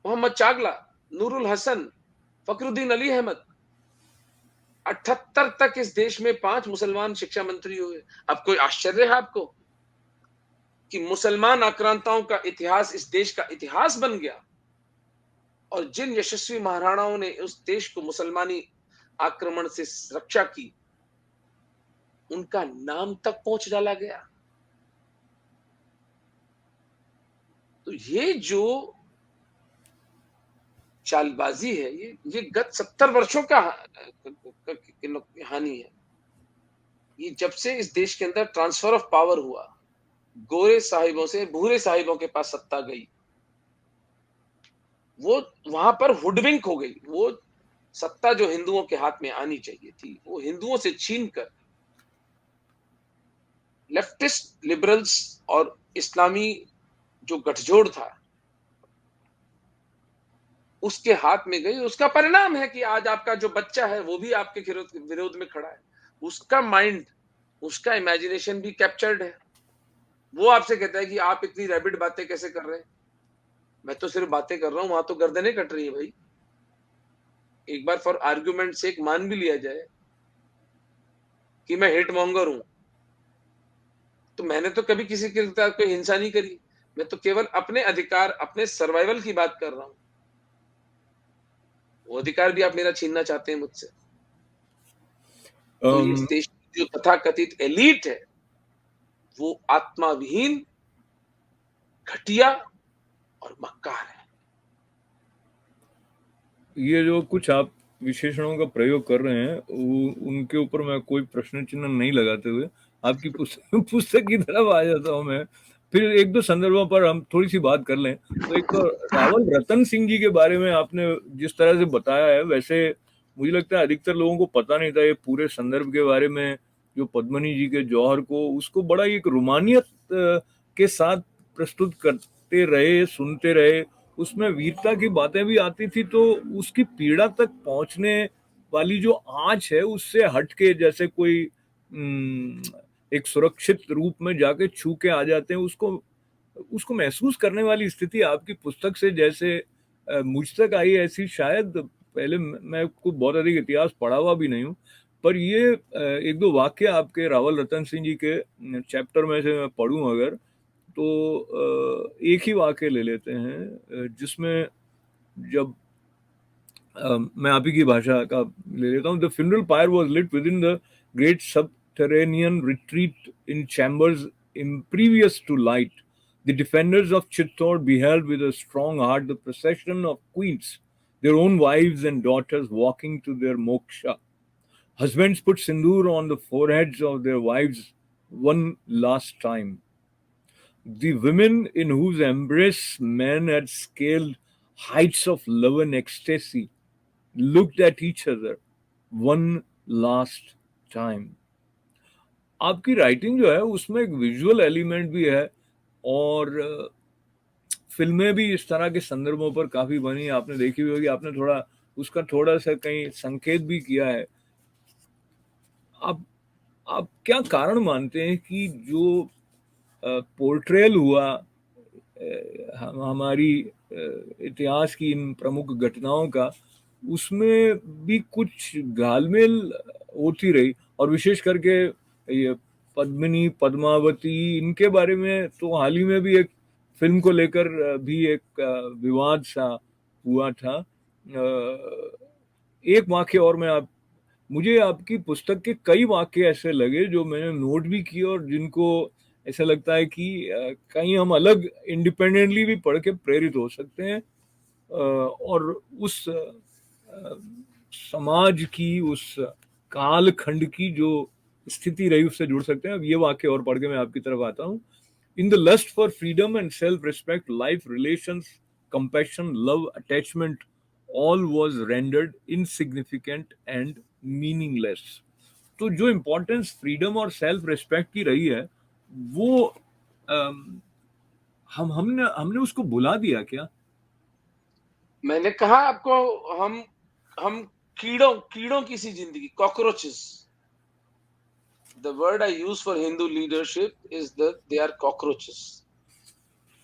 C: मोहम्मद चागला, नूरुल हसन, फखरुद्दीन अली अहमद, 78 तक इस देश में 5 मुसलमान शिक्षा मंत्री हुए। अब कोई आश्चर्य है आपको कि मुसलमान आक्रांताओं का इतिहास इस देश का इतिहास बन गया, और जिन यशस्वी महाराणाओं ने उस देश को मुसलमानी आक्रमण से रक्षा की, उनका नाम तक पहुंच डाला गया। तो ये जो चालबाजी है, ये गत 70 वर्षों का हानि है। ये जब से इस देश के अंदर ट्रांसफर ऑफ पावर हुआ, गोरे साहिबों से भूरे साहिबों के पास सत्ता गई, वो वहां पर हुडविंक हो गई। वो सत्ता जो हिंदुओं के हाथ में आनी चाहिए थी, वो हिंदुओं से छीनकर लेफ्टिस्ट लिबरल्स और इस्लामी जो गठजोड़ था उसके हाथ में गई। उसका परिणाम है कि आज आपका जो बच्चा है वो भी आपके विरोध में खड़ा है। उसका माइंड, उसका इमेजिनेशन भी कैप्चर्ड है। वो आपसे कहता है कि आप इतनी रैबिड बातें कैसे कर रहे हैं। मैं तो सिर्फ बातें कर रहा हूं, वहां तो गर्दनें कट रही है भाई। एक बार फॉर आर्ग्यूमेंट से एक मान भी लिया जाए कि मैं हेट मॉन्गर हूं, तो मैंने तो कभी किसी के साथ कोई हिंसा नहीं करी। मैं तो केवल अपने अधिकार, अपने सर्वाइवल की बात कर रहा हूं। वो अधिकार भी आप मेरा छीनना चाहते हैं मुझसे। तो इस देश की जो तथाकथित एलीट है, वो आत्माविहीन, घटिया और मक्कार है।
B: ये जो कुछ आप विशेषणों का प्रयोग कर रहे हैं, उनके ऊपर मैं कोई प्रश्न चिन्ह नहीं लगाते हुए आपकी पुस्तक की तरफ आ जाता हूं मैं। फिर एक दो संदर्भों पर हम थोड़ी सी बात कर लें। तो एक तो रावल रतन सिंह जी के बारे में आपने जिस तरह से बताया है, वैसे मुझे लगता है अधिकतर लोगों को पता नहीं था ये पूरे संदर्भ के बारे में। जो पद्मनी जी के जौहर को, उसको बड़ा एक रोमानियत के साथ प्रस्तुत करते रहे, सुनते रहे। उसमें वीरता की बातें भी आती थी, तो उसकी पीड़ा तक पहुंचने वाली जो आंच है, उससे हटके जैसे कोई एक सुरक्षित रूप में जाके छू के आ जाते हैं, उसको महसूस करने वाली स्थिति आपकी पुस्तक से जैसे मुझ तक आई, ऐसी शायद पहले मैं कोई बहुत अधिक इतिहास पढ़ा हुआ भी नहीं हूँ। पर ये एक दो वाक्य आपके रावल रतन सिंह जी के चैप्टर में से मैं पढ़ूं अगर, तो एक ही वाक्य ले लेते हैं जिसमें जब मैं आप ही की भाषा का ले लेता हूँ। The funeral pyre was lit within the great subterranean retreat in chambers impervious to light. The defenders of Chittor beheld with a strong heart the procession of queens, their own wives and daughters walking to their moksha. Husbands put sindoor on the foreheads of their wives one last time. The women in whose embrace men had scaled heights of love and ecstasy looked at each other one last time. आपकी writing जो है उसमें एक visual element भी है, और फिल्में भी इस तरह के संदर्भों पर काफी बनी, आपने देखी हुई होगी। आपने उसका थोड़ा सा कहीं संकेत भी किया है। आप क्या कारण मानते हैं कि जो पोर्ट्रेल हुआ हमारी इतिहास की इन प्रमुख घटनाओं का, उसमें भी कुछ घालमेल होती रही, और विशेष करके ये पद्मिनी, पद्मावती, इनके बारे में तो हाल ही में भी एक फिल्म को लेकर भी एक विवाद सा हुआ था। एक वाक्य और मैं मुझे आपकी पुस्तक के कई वाक्य ऐसे लगे जो मैंने नोट भी किए और जिनको ऐसा लगता है कि कहीं हम अलग इंडिपेंडेंटली भी पढ़ के प्रेरित हो सकते हैं, और उस समाज की, उस काल खंड की जो स्थिति रही उससे जुड़ सकते हैं। अब ये वाक्य और पढ़ के मैं आपकी तरफ आता हूँ। In the lust for freedom and self respect, life, relations, compassion, love, attachment, all was rendered insignificant and meaningless. तो जो इम्पोर्टेंस फ्रीडम और सेल्फ रिस्पेक्ट की रही है, वो अम, हमने हमने उसको भुला दिया क्या?
C: मैंने कहा आपको, हम कीड़ों की सी जिंदगी, cockroaches. The word I use for Hindu leadership is that they are cockroaches,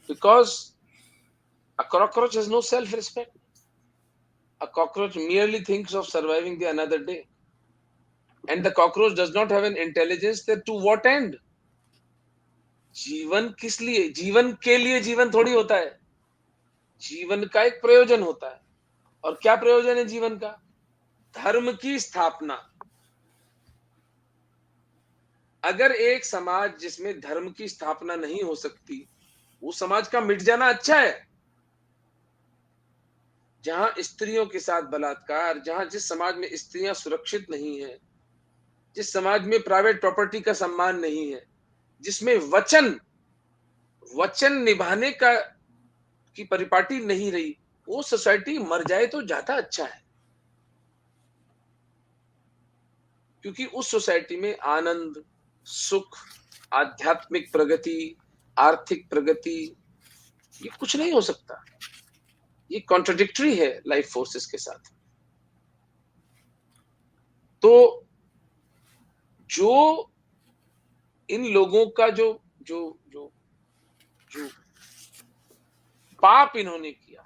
C: because a cockroach has no self-respect. A cockroach merely thinks of surviving the another day, and the cockroach does not have an intelligence that to what end. जीवन किस लिए? जीवन के लिए जीवन थोड़ी होता है। जीवन का एक प्रयोजन होता है, और क्या प्रयोजन है जीवन का? धर्म की स्थापना। अगर एक समाज जिसमें धर्म की स्थापना नहीं हो सकती, वो समाज का मिट जाना अच्छा है। जहां स्त्रियों के साथ बलात्कार, जिस समाज में स्त्रियां सुरक्षित नहीं है, जिस समाज में प्राइवेट प्रॉपर्टी का सम्मान नहीं है, जिसमें वचन निभाने की परिपाटी नहीं रही, वो सोसाइटी मर जाए तो ज्यादा अच्छा है। क्योंकि उस सोसाइटी में आनंद, सुख, आध्यात्मिक प्रगति, आर्थिक प्रगति, ये कुछ नहीं हो सकता। ये कॉन्ट्रडिक्टरी है लाइफ फोर्सेस के साथ। तो जो इन लोगों का जो जो जो जो पाप इन्होंने किया,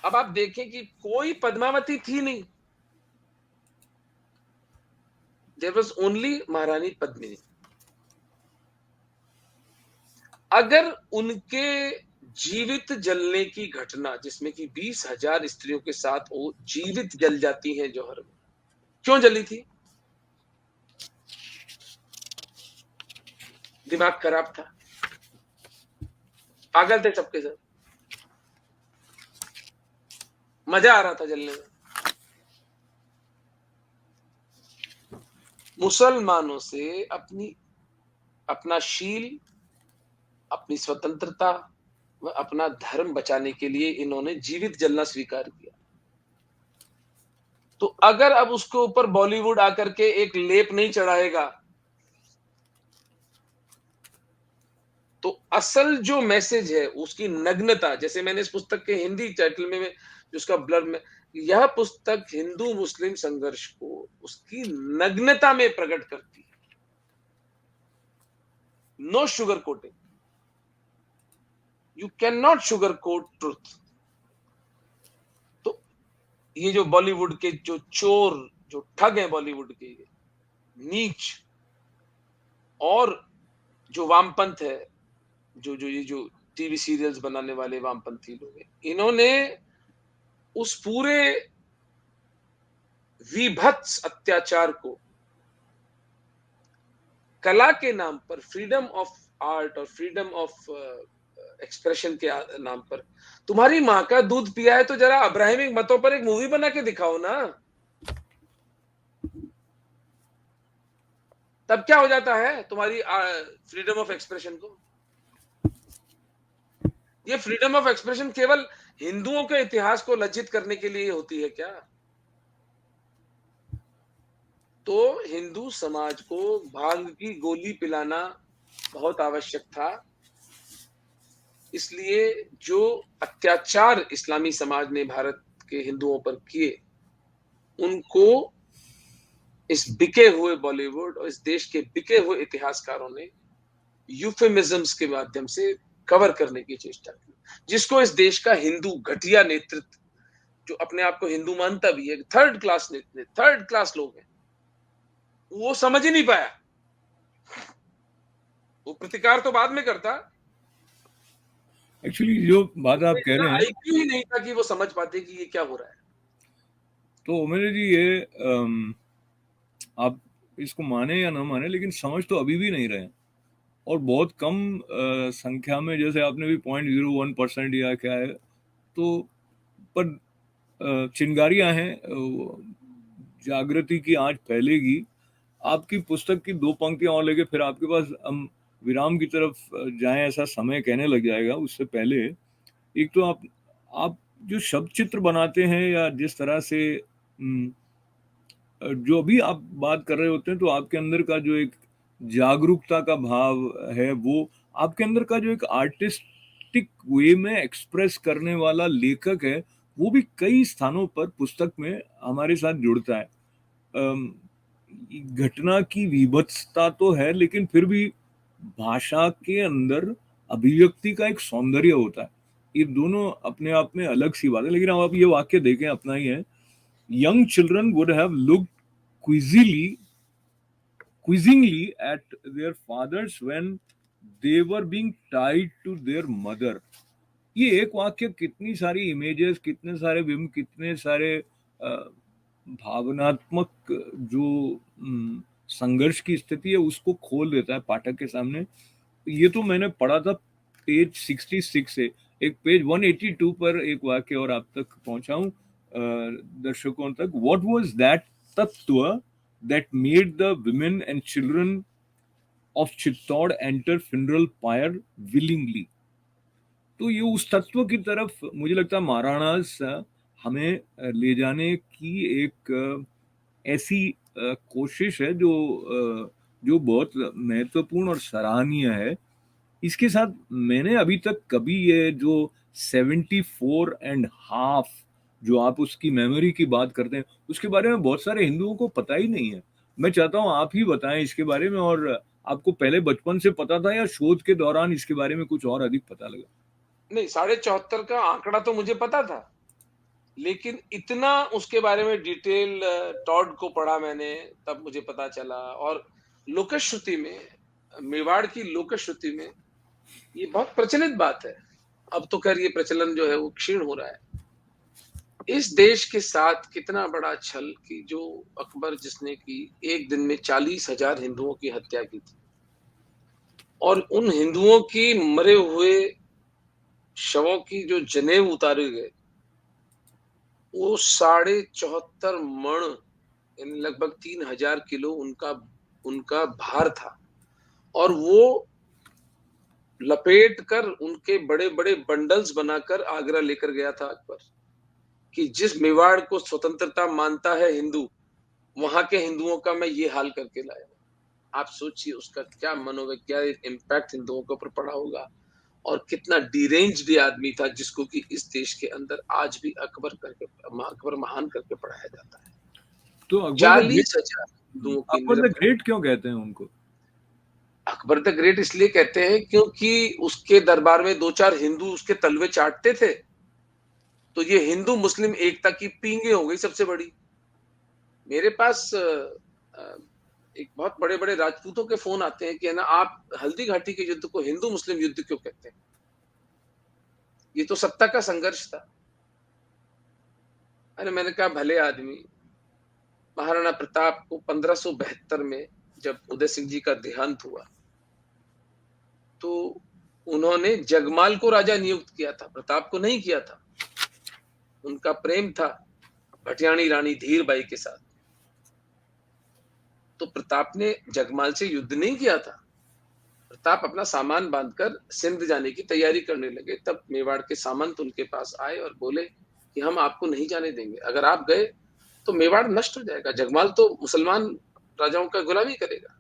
C: अब आप देखें कि कोई पद्मावती थी नहीं, देयर वाज ओनली महारानी पद्मिनी। अगर उनके जीवित जलने की घटना, जिसमें कि 20,000 स्त्रियों के साथ वो जीवित जल जाती हैं जौहर में, क्यों जली थी? दिमाग खराब था, पागल थे सबके सब, मजा आ रहा था जलने में। मुसलमानों से अपना शील, अपनी स्वतंत्रता व अपना धर्म बचाने के लिए इन्होंने जीवित जलना स्वीकार किया। तो अगर अब उसके ऊपर बॉलीवुड आकर के एक लेप नहीं चढ़ाएगा, तो असल जो मैसेज है उसकी नग्नता, जैसे मैंने इस पुस्तक के हिंदी टाइटल में जिसका ब्लर में, यह पुस्तक हिंदू मुस्लिम संघर्ष को उसकी नग्नता में प्रकट करती है। No sugar coating, you can not sugar coat truth. तो ये जो बॉलीवुड के जो चोर, जो ठग हैं बॉलीवुड के, नीच, और जो वामपंथ है, जो टीवी सीरियल्स बनाने वाले वामपंथी लोग हैं, इन्होंने उस पूरे विभत्स अत्याचार को कला के नाम पर, फ्रीडम ऑफ आर्ट और फ्रीडम ऑफ एक्सप्रेशन के नाम पर, तुम्हारी माँ का दूध पिया है तो जरा अब्राहमिक मतों पर एक मूवी बना के दिखाओ ना। तब क्या हो जाता है तुम्हारी फ्रीडम ऑफ एक्सप्रेशन को? ये फ्रीडम ऑफ एक्सप्रेशन केवल हिंदुओं के इतिहास को लज्जित करने के लिए होती है क्या? तो हिंदू समाज को भांग की गोली पिलाना बहुत आवश्यक था। इसलिए जो अत्याचार इस्लामी समाज ने भारत के हिंदुओं पर किए, उनको इस बिके हुए बॉलीवुड और इस देश के बिके हुए इतिहासकारों ने यूफेमिज्म्स के माध्यम से कवर करने की चेष्टा की, जिसको इस देश का हिंदू घटिया नेतृत्व, जो अपने आप को हिंदू मानता भी है, थर्ड क्लास लोग हैं, वो समझ ही नहीं पाया। वो प्रतिकार तो बाद में करता,
B: एक्चुअली जो बात आप कह रहे हैं,
C: आईक्यू ही नहीं था कि वो समझ पाते कि ये क्या हो रहा है।
B: तो उमेश जी ये आप इसको माने या ना माने, लेकिन समझ तो अभी भी नहीं रहे हैं। और बहुत कम संख्या में, जैसे आपने भी 0.01% या क्या है, तो पर चिंगारियां हैं, जागृति की आंच फैलेगी। आपकी पुस्तक की 2 पंक्तियां और लेके फिर आपके पास हम विराम की तरफ जाएं, ऐसा समय कहने लग जाएगा। उससे पहले एक तो आप जो शब्द चित्र बनाते हैं, या जिस तरह से जो भी आप बात कर रहे होते हैं, तो आपके अंदर का जो एक जागरूकता का भाव है, वो आपके अंदर का जो एक आर्टिस्टिक वे में एक्सप्रेस करने वाला लेखक है, वो भी कई स्थानों पर पुस्तक में हमारे साथ जुड़ता है। अम, घटना की विभत्सता तो है, लेकिन फिर भी भाषा के अंदर अभिव्यक्ति का एक सौंदर्य होता है। ये दोनों अपने आप में अलग सी बात है। लेकिन अब आप ये वाक्य देखें, अपना ही है, young children would have looked quizzily, quizzingly at their fathers when they were being tied to their mother. ये एक वाक्य कितनी सारी इमेजेस, कितने सारे बिंब, कितने सारे भावनात्मक जो संघर्ष की स्थिति है उसको खोल देता है पाठक के सामने। ये तो मैंने पढ़ा था पेज 66 से, एक पेज 182 पर एक वाक्य और आप तक पहुंचाऊं दर्शकों तक। व्हाट वाज दैट तत्व that made the women and children of Chittor enter funeral pyre willingly? तो ये उस तत्व की तरफ मुझे लगता है महाराणास हमें ले जाने की एक ऐसी कोशिश है जो बहुत महत्वपूर्ण और सराहनीय है। इसके साथ मैंने अभी तक कभी ये जो 74.5 जो आप उसकी मेमोरी की बात करते हैं, उसके बारे में बहुत सारे हिंदुओं को पता ही नहीं है। मैं चाहता हूं आप ही बताएं इसके बारे में, और आपको पहले बचपन से पता था या शोध के दौरान इसके बारे में कुछ और अधिक पता लगा?
C: नहीं, 74.5 का आंकड़ा तो मुझे पता था, लेकिन इतना उसके बारे में डिटेल टॉड को पढ़ा मैंने, तब मुझे पता चला। और लोक श्रुति में, मेवाड़ की लोक श्रुति में ये बहुत प्रचलित बात है। अब तो खैर ये प्रचलन जो है वो क्षीण हो रहा है। इस देश के साथ कितना बड़ा छल कि जो अकबर जिसने की एक दिन में 40,000 हिंदुओं की हत्या की थी, और उन हिंदुओं की मरे हुए शवों की जो जनेऊ उतारे गए, वो 74.5 मण, यानी लगभग 3,000 किलो उनका भार था। और वो लपेट कर उनके बड़े बड़े बंडल्स बनाकर आगरा लेकर गया था अकबर, कि जिस मेवाड़ को स्वतंत्रता मानता है हिंदू, वहां के हिंदुओं का मैं ये हाल करके लाया। आप सोचिए उसका क्या मनोवैज्ञानिक इम्पैक्ट हिंदुओं के ऊपर पड़ा होगा, और कितना डिरेंज्ड आदमी था जिसको कि इस देश के अंदर आज भी अकबर महान करके पढ़ाया जाता है।
B: तो
C: 40,000 हिंदुओं की
B: अकबर द ग्रेट क्यों कहते हैं उनको?
C: अकबर द ग्रेट इसलिए कहते हैं क्योंकि उसके दरबार में 2-4 हिंदू उसके तलवे चाटते थे, तो ये हिंदू मुस्लिम एकता की पींगे हो गई सबसे बड़ी। मेरे पास एक बहुत बड़े बड़े राजपूतों के फोन आते हैं कि है ना, आप हल्दी घाटी के युद्ध को हिंदू मुस्लिम युद्ध क्यों कहते हैं? ये तो सत्ता का संघर्ष था। अरे मैंने कहा भले आदमी, महाराणा प्रताप को 1572 में जब उदय सिंह जी का देहांत हुआ, तो उन्होंने जगमाल को राजा नियुक्त किया था, प्रताप को नहीं किया था। उनका प्रेम था भटियाणी रानी धीरबाई के साथ। तो प्रताप ने जगमाल से युद्ध नहीं किया था। प्रताप अपना सामान बांधकर सिंध जाने की तैयारी करने लगे, तब मेवाड़ के सामंत उनके पास आए और बोले कि हम आपको नहीं जाने देंगे, अगर आप गए तो मेवाड़ नष्ट हो जाएगा, जगमाल तो मुसलमान राजाओं का गुलामी करेगा।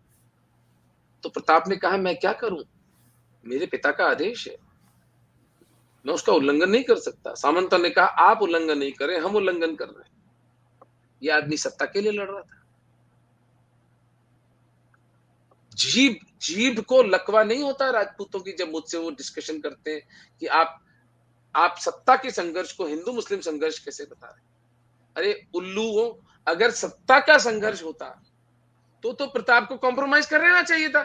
C: तो प्रताप ने कहा मैं क्या करूं, मेरे पिता का आदेश है, मैं उसका उल्लंघन नहीं कर सकता। सामंतों ने कहा आप उल्लंघन नहीं करें, हम उल्लंघन कर रहे हैं। यह आदमी सत्ता के लिए लड़ रहा था। जीभ को लकवा नहीं होता राजपूतों की जब मुझसे वो डिस्कशन करते हैं कि आप सत्ता के संघर्ष को हिंदू मुस्लिम संघर्ष कैसे बता रहे? अरे उल्लू हो, अगर सत्ता का संघर्ष होता तो प्रताप को कॉम्प्रोमाइज कर लेना चाहिए था।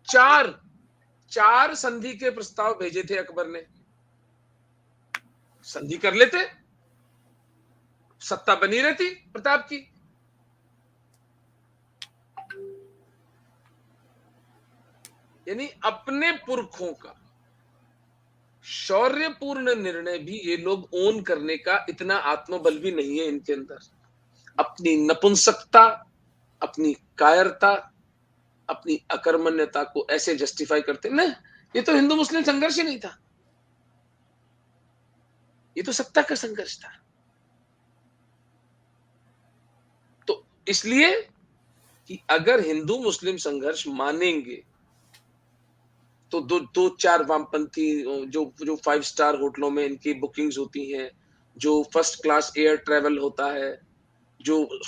C: चार संधि के प्रस्ताव भेजे थे अकबर ने, संधि कर लेते, सत्ता बनी रहती प्रताप की। यानी अपने पुरखों का शौर्यपूर्ण निर्णय भी ये लोग ओन करने का इतना आत्मबल भी नहीं है इनके अंदर। अपनी नपुंसकता, अपनी कायरता, अपनी अकर्मण्यता को ऐसे जस्टिफाई करते ना, ये तो हिंदू मुस्लिम संघर्ष ही नहीं था, ये तो सत्ता का संघर्ष था। तो इसलिए कि अगर हिंदू मुस्लिम संघर्ष मानेंगे तो दो दो चार वामपंथी जो जो 5 स्टार होटलों में इनकी बुकिंग्स होती हैं, जो फर्स्ट क्लास एयर ट्रेवल होता है, जो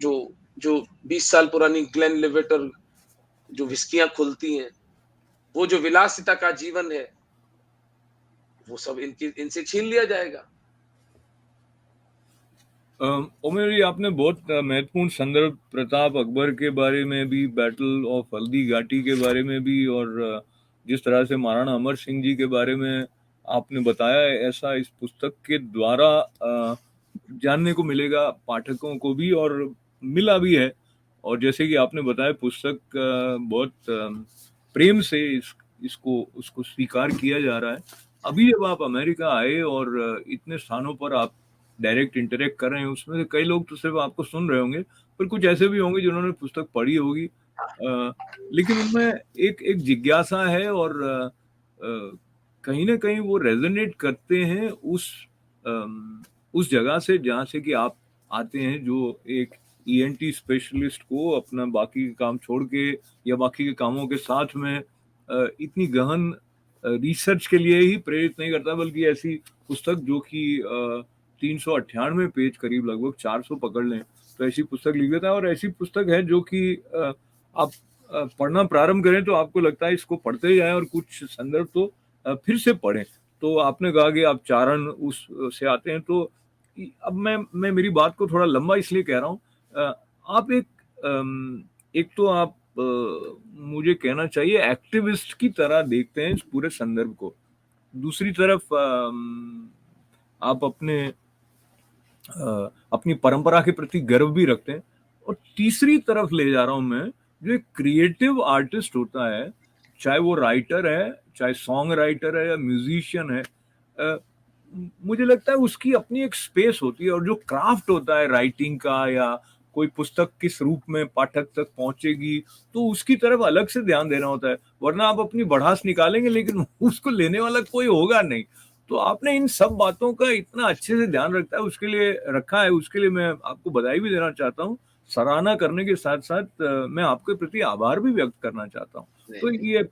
C: जो जो 20 साल पुरानी ग्लेन लिवेट और जो विस्कियां खुलती हैं, वो जो विलासिता का जीवन है, वो सब इनसे छीन लिया जाएगा।
B: उमेर जी, आपने बहुत महत्वपूर्ण संदर्भ प्रताप अकबर के बारे में भी, बैटल ऑफ हल्दी घाटी के बारे में भी, और जिस तरह से महाराणा अमर सिंह जी के बारे में आपने बताया, ऐसा इस पुस्तक के द्वारा जानने को मिलेगा पाठकों को भी, और मिला भी है। और जैसे कि आपने बताया, पुस्तक बहुत प्रेम से इसको उसको स्वीकार किया जा रहा है। अभी जब आप अमेरिका आए और इतने स्थानों पर आप डायरेक्ट इंटरेक्ट कर रहे हैं, उसमें से कई लोग तो सिर्फ आपको सुन रहे होंगे, पर कुछ ऐसे भी होंगे जिन्होंने पुस्तक पढ़ी होगी, लेकिन उनमें एक जिज्ञासा है, और कहीं ना कहीं वो रेजोनेट करते हैं उस जगह से जहाँ से कि आप आते हैं, जो एक ईएनटी स्पेशलिस्ट को अपना बाकी के काम छोड़ के या बाकी के कामों के साथ में इतनी गहन रिसर्च के लिए ही प्रेरित नहीं करता, बल्कि ऐसी पुस्तक जो कि 398 पेज करीब, लगभग 400 पकड़ लें, तो ऐसी पुस्तक लिख देता है। और ऐसी पुस्तक है जो कि आप पढ़ना प्रारंभ करें तो आपको लगता है इसको पढ़ते जाएं और कुछ संदर्भ तो फिर से पढ़ें। तो आपने कहा कि आप चारण उस से आते हैं, तो अब मैं मेरी बात को थोड़ा लंबा इसलिए कह रहा हूँ, आप एक तो आप मुझे कहना चाहिए एक्टिविस्ट की तरह देखते हैं इस पूरे संदर्भ को, दूसरी तरफ आप अपनी परंपरा के प्रति गर्व भी रखते हैं, और तीसरी तरफ ले जा रहा हूं मैं, जो एक क्रिएटिव आर्टिस्ट होता है, चाहे वो राइटर है, चाहे सॉन्ग राइटर है, या म्यूजिशियन है, मुझे लगता है उसकी अपनी एक स्पेस होती है, और जो क्राफ्ट होता है राइटिंग का, या कोई पुस्तक किस रूप में पाठक तक पहुंचेगी, तो उसकी तरफ अलग से ध्यान देना होता है, वरना आप अपनी बढ़ास निकालेंगे लेकिन उसको लेने वाला कोई होगा नहीं। तो आपने इन सब बातों का इतना अच्छे से ध्यान रखा है, उसके लिए मैं आपको बधाई भी देना चाहता हूँ। सराहना करने के साथ साथ मैं आपके प्रति आभार भी व्यक्त करना चाहता हूँ। तो ये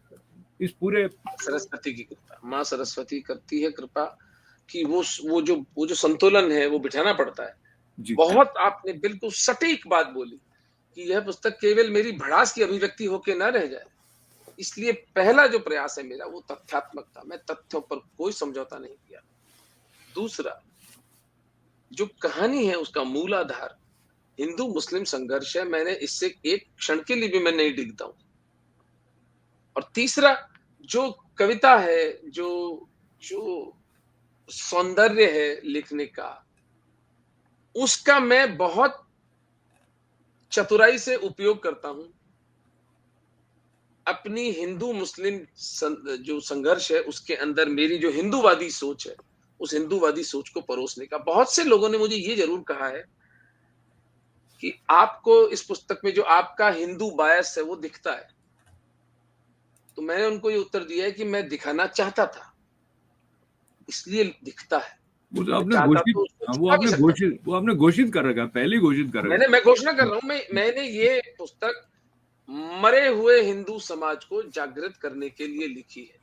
B: इस पूरे
C: सरस्वती की कृपा, माँ सरस्वती करती है कृपा कि वो जो संतुलन है वो बिठाना पड़ता है। बहुत आपने बिल्कुल सटीक बात बोली कि यह पुस्तक केवल मेरी भड़ास की अभिव्यक्ति होके ना रह जाए, इसलिए पहला जो प्रयास है मेरा वो तथ्यात्मक था, मैं तथ्यों पर कोई समझौता नहीं किया। दूसरा, जो कहानी है उसका मूल आधार हिंदू मुस्लिम संघर्ष है, मैंने इससे एक क्षण के लिए भी मैं नहीं डिगता हूं। और तीसरा, जो कविता है, जो सौंदर्य है लिखने का, उसका मैं बहुत चतुराई से उपयोग करता हूं अपनी हिंदू मुस्लिम जो संघर्ष है उसके अंदर मेरी जो हिंदूवादी सोच है, उस हिंदूवादी सोच को परोसने का। बहुत से लोगों ने मुझे ये जरूर कहा है कि आपको इस पुस्तक में जो आपका हिंदू बायस है वो दिखता है, तो मैंने उनको ये उत्तर दिया है कि मैं दिखाना चाहता था, इसलिए दिखता है।
B: वो आपने घोषित कर रखा है, पहले घोषित कर रखा है।
C: मैं घोषणा कर रहा हूं, मैंने ये पुस्तक मरे हुए हिंदू समाज को जागृत करने के लिए लिखी है,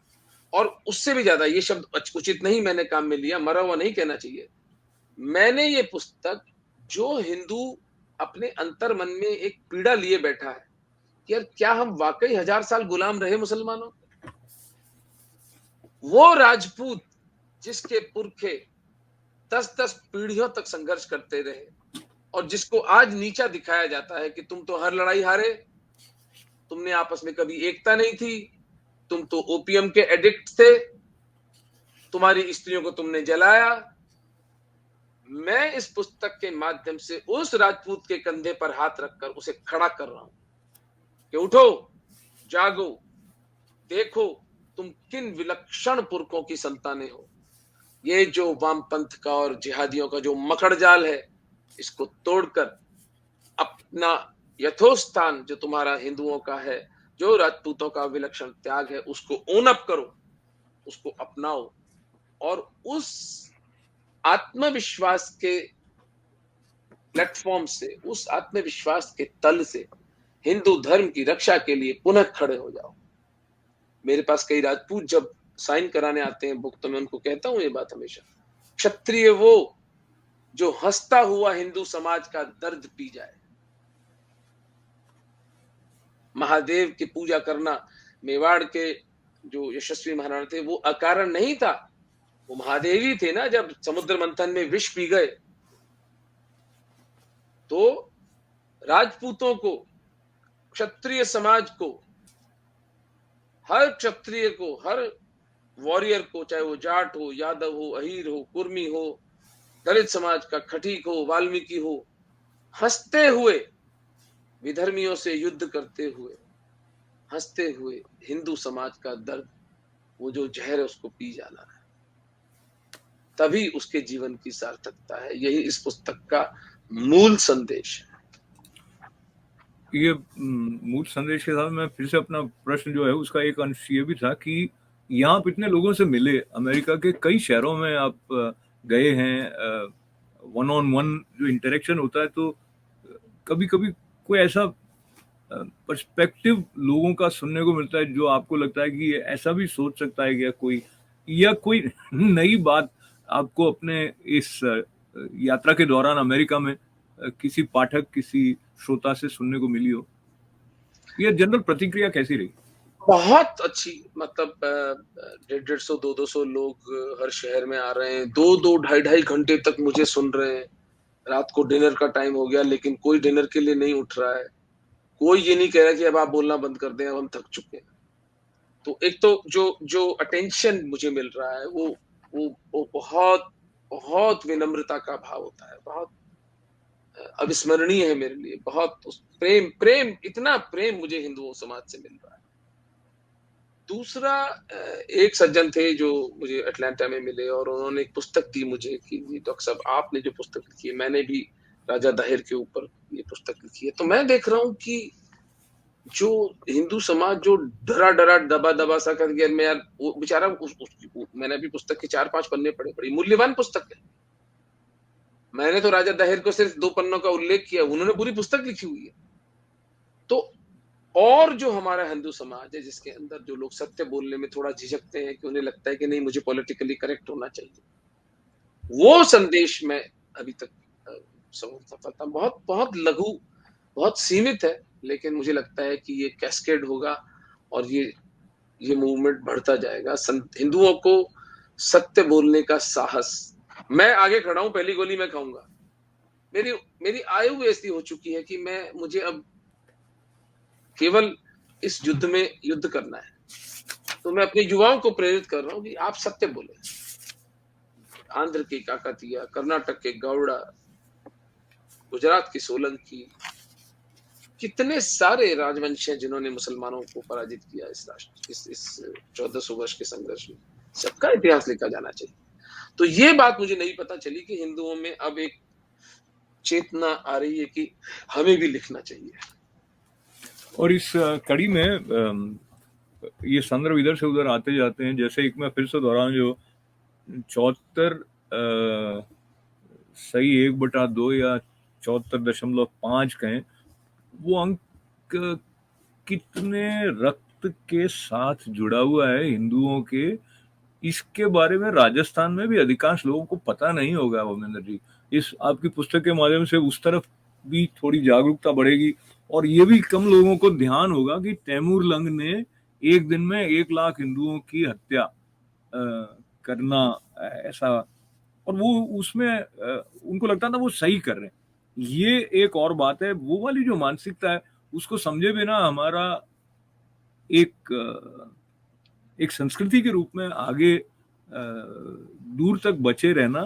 C: और उससे भी ज्यादा, ये शब्द उचित नहीं मैंने काम में लिया, मरा हुआ नहीं कहना चाहिए। मैंने ये पुस्तक, जो हिंदू अपने अंतर मन में एक पीड़ा लिए बैठा है कि यार क्या हम वाकई 1000 साल गुलाम रहे मुसलमानों, वो राजपूत जिसके पुरखे 10-10 पीढ़ियों तक संघर्ष करते रहे, और जिसको आज नीचा दिखाया जाता है कि तुम तो हर लड़ाई हारे, तुमने आपस में कभी एकता नहीं थी, तुम तो ओपियम के एडिक्ट थे, तुम्हारी स्त्रियों को तुमने जलाया। मैं इस पुस्तक के माध्यम से उस राजपूत के कंधे पर हाथ रखकर उसे खड़ा कर रहा हूं कि उठो, जागो, देखो तुम किन विलक्षण पुरखों की संतानें हो। ये जो वामपंथ का और जिहादियों का जो मकड़ जाल है, इसको तोड़कर अपना यथोस्थान जो तुम्हारा हिंदुओं का है, जो राजपूतों का विलक्षण त्याग है, उसको ओन अप करो, उसको अपनाओ और उस आत्मविश्वास के प्लेटफॉर्म से, उस आत्मविश्वास के तल से हिंदू धर्म की रक्षा के लिए पुनः खड़े हो जाओ। मेरे पास कई राजपूत जब साइन कराने आते हैं बुक, तो मैं उनको कहता हूं ये बात हमेशा, क्षत्रिय वो जो हंसता हुआ हिंदू समाज का दर्द पी जाए। महादेव की पूजा करना मेवाड़ के जो यशस्वी महाराणा थे वो अकारण नहीं था, वो महादेव ही थे ना। जब समुद्र मंथन में विष पी गए तो राजपूतों को, क्षत्रिय समाज को, हर क्षत्रिय को, हर वॉरियर को, चाहे वो जाट हो, यादव हो, अहीर हो, कुर्मी हो, दलित समाज का खटीक हो, वाल्मीकि हो, हंसते हुए विधर्मियों से युद्ध करते हुए, हंसते हुए हिंदू समाज का दर्द, वो जो जहर है उसको पी जाना है, तभी उसके जीवन की सार्थकता है। यही इस पुस्तक का मूल संदेश है।
B: ये मूल संदेश के साथ मैं फिर से अपना प्रश्न जो है उसका एक अंश ये भी था कि यहाँ आप इतने लोगों से मिले, अमेरिका के कई शहरों में आप गए हैं, वन ऑन वन जो इंटरेक्शन होता है, तो कभी कभी कोई ऐसा पर्सपेक्टिव लोगों का सुनने को मिलता है जो आपको लगता है कि ऐसा भी सोच सकता है क्या कोई, या कोई नई बात आपको अपने इस यात्रा के दौरान अमेरिका में किसी पाठक, किसी श्रोता से सुनने को मिली हो? ये जनरल प्रतिक्रिया कैसी रही?
C: बहुत अच्छी, मतलब 150-200 200 लोग हर शहर में आ रहे हैं, 2-2 ढाई-ढाई घंटे तक मुझे सुन रहे हैं। रात को डिनर का टाइम हो गया लेकिन कोई डिनर के लिए नहीं उठ रहा है, कोई ये नहीं कह रहा कि अब आप बोलना बंद कर दें, अब हम थक चुके हैं। तो एक तो जो अटेंशन मुझे मिल रहा है वो बहुत बहुत विनम्रता का भाव होता है, बहुत अविस्मरणीय है मेरे लिए। बहुत प्रेम, इतना प्रेम मुझे हिंदुओं समाज से मिल रहा है। दूसरा, एक सज्जन थे जो मुझे अटलांटा में मिले और उन्होंने एक पुस्तक दी मुझे कि डॉक्टर साहब आपने जो पुस्तक लिखी है, मैंने भी राजा दाहिर के ऊपर ये पुस्तक लिखी है। तो मैं देख रहा हूँ कि जो हिंदू समाज जो डरा दबा सा कर गया, मैं यार वो बेचारा मैंने भी पुस्तक के 4-5 पन्ने पढ़े, बड़ी मूल्यवान पुस्तक है। मैंने तो राजा दाहिर को सिर्फ 2 पन्नों का उल्लेख किया, उन्होंने पूरी पुस्तक लिखी हुई है। तो और जो हमारा हिंदू समाज है जिसके अंदर जो लोग सत्य बोलने में थोड़ा झिझकते हैं कि उन्हें लगता है कि नहीं मुझे पॉलिटिकली करेक्ट होना चाहिए, वो संदेश मैं अभी तक समझ पाता। बहुत बहुत लघु, बहुत सीमित है, लेकिन मुझे लगता है कि ये कैस्केड होगा और ये मूवमेंट बढ़ता जाएगा। हिंदुओं को सत्य बोलने का साहस, मैं आगे खड़ा हूं, पहली गोली मैं खाऊंगा। मेरी आयु ऐसी हो चुकी है कि मुझे अब केवल इस युद्ध में युद्ध करना है। तो मैं अपने युवाओं को प्रेरित कर रहा हूं कि आप सत्य बोले। आंध्र की काकतिया, कर्नाटक के गौड़ा, गुजरात की सोलंकी, कितने सारे राजवंश हैं जिन्होंने मुसलमानों को पराजित किया इस 1400 वर्ष के संघर्ष में। सबका इतिहास लिखा जाना चाहिए। तो ये बात मुझे नहीं पता चली कि हिंदुओं में अब एक चेतना आ रही है कि हमें भी लिखना चाहिए।
B: और इस कड़ी में ये संदर्भ इधर से उधर आते जाते हैं। जैसे एक मैं फिर से दोहराऊं, जो 74 सही 1/2 या 74.5 कहें, वो अंक कितने रक्त के साथ जुड़ा हुआ है हिंदुओं के, इसके बारे में राजस्थान में भी अधिकांश लोगों को पता नहीं होगा। भूपेंद्र जी, इस आपकी पुस्तक के माध्यम से उस तरफ भी थोड़ी जागरूकता बढ़ेगी और ये भी कम लोगों को ध्यान होगा कि तैमूर लंग ने एक दिन में 1 लाख हिंदुओं की हत्या करना, ऐसा, और वो उसमें उनको लगता था वो सही कर रहे हैं। ये एक और बात है, वो वाली जो मानसिकता है उसको समझे बिना हमारा एक संस्कृति के रूप में आगे दूर तक बचे रहना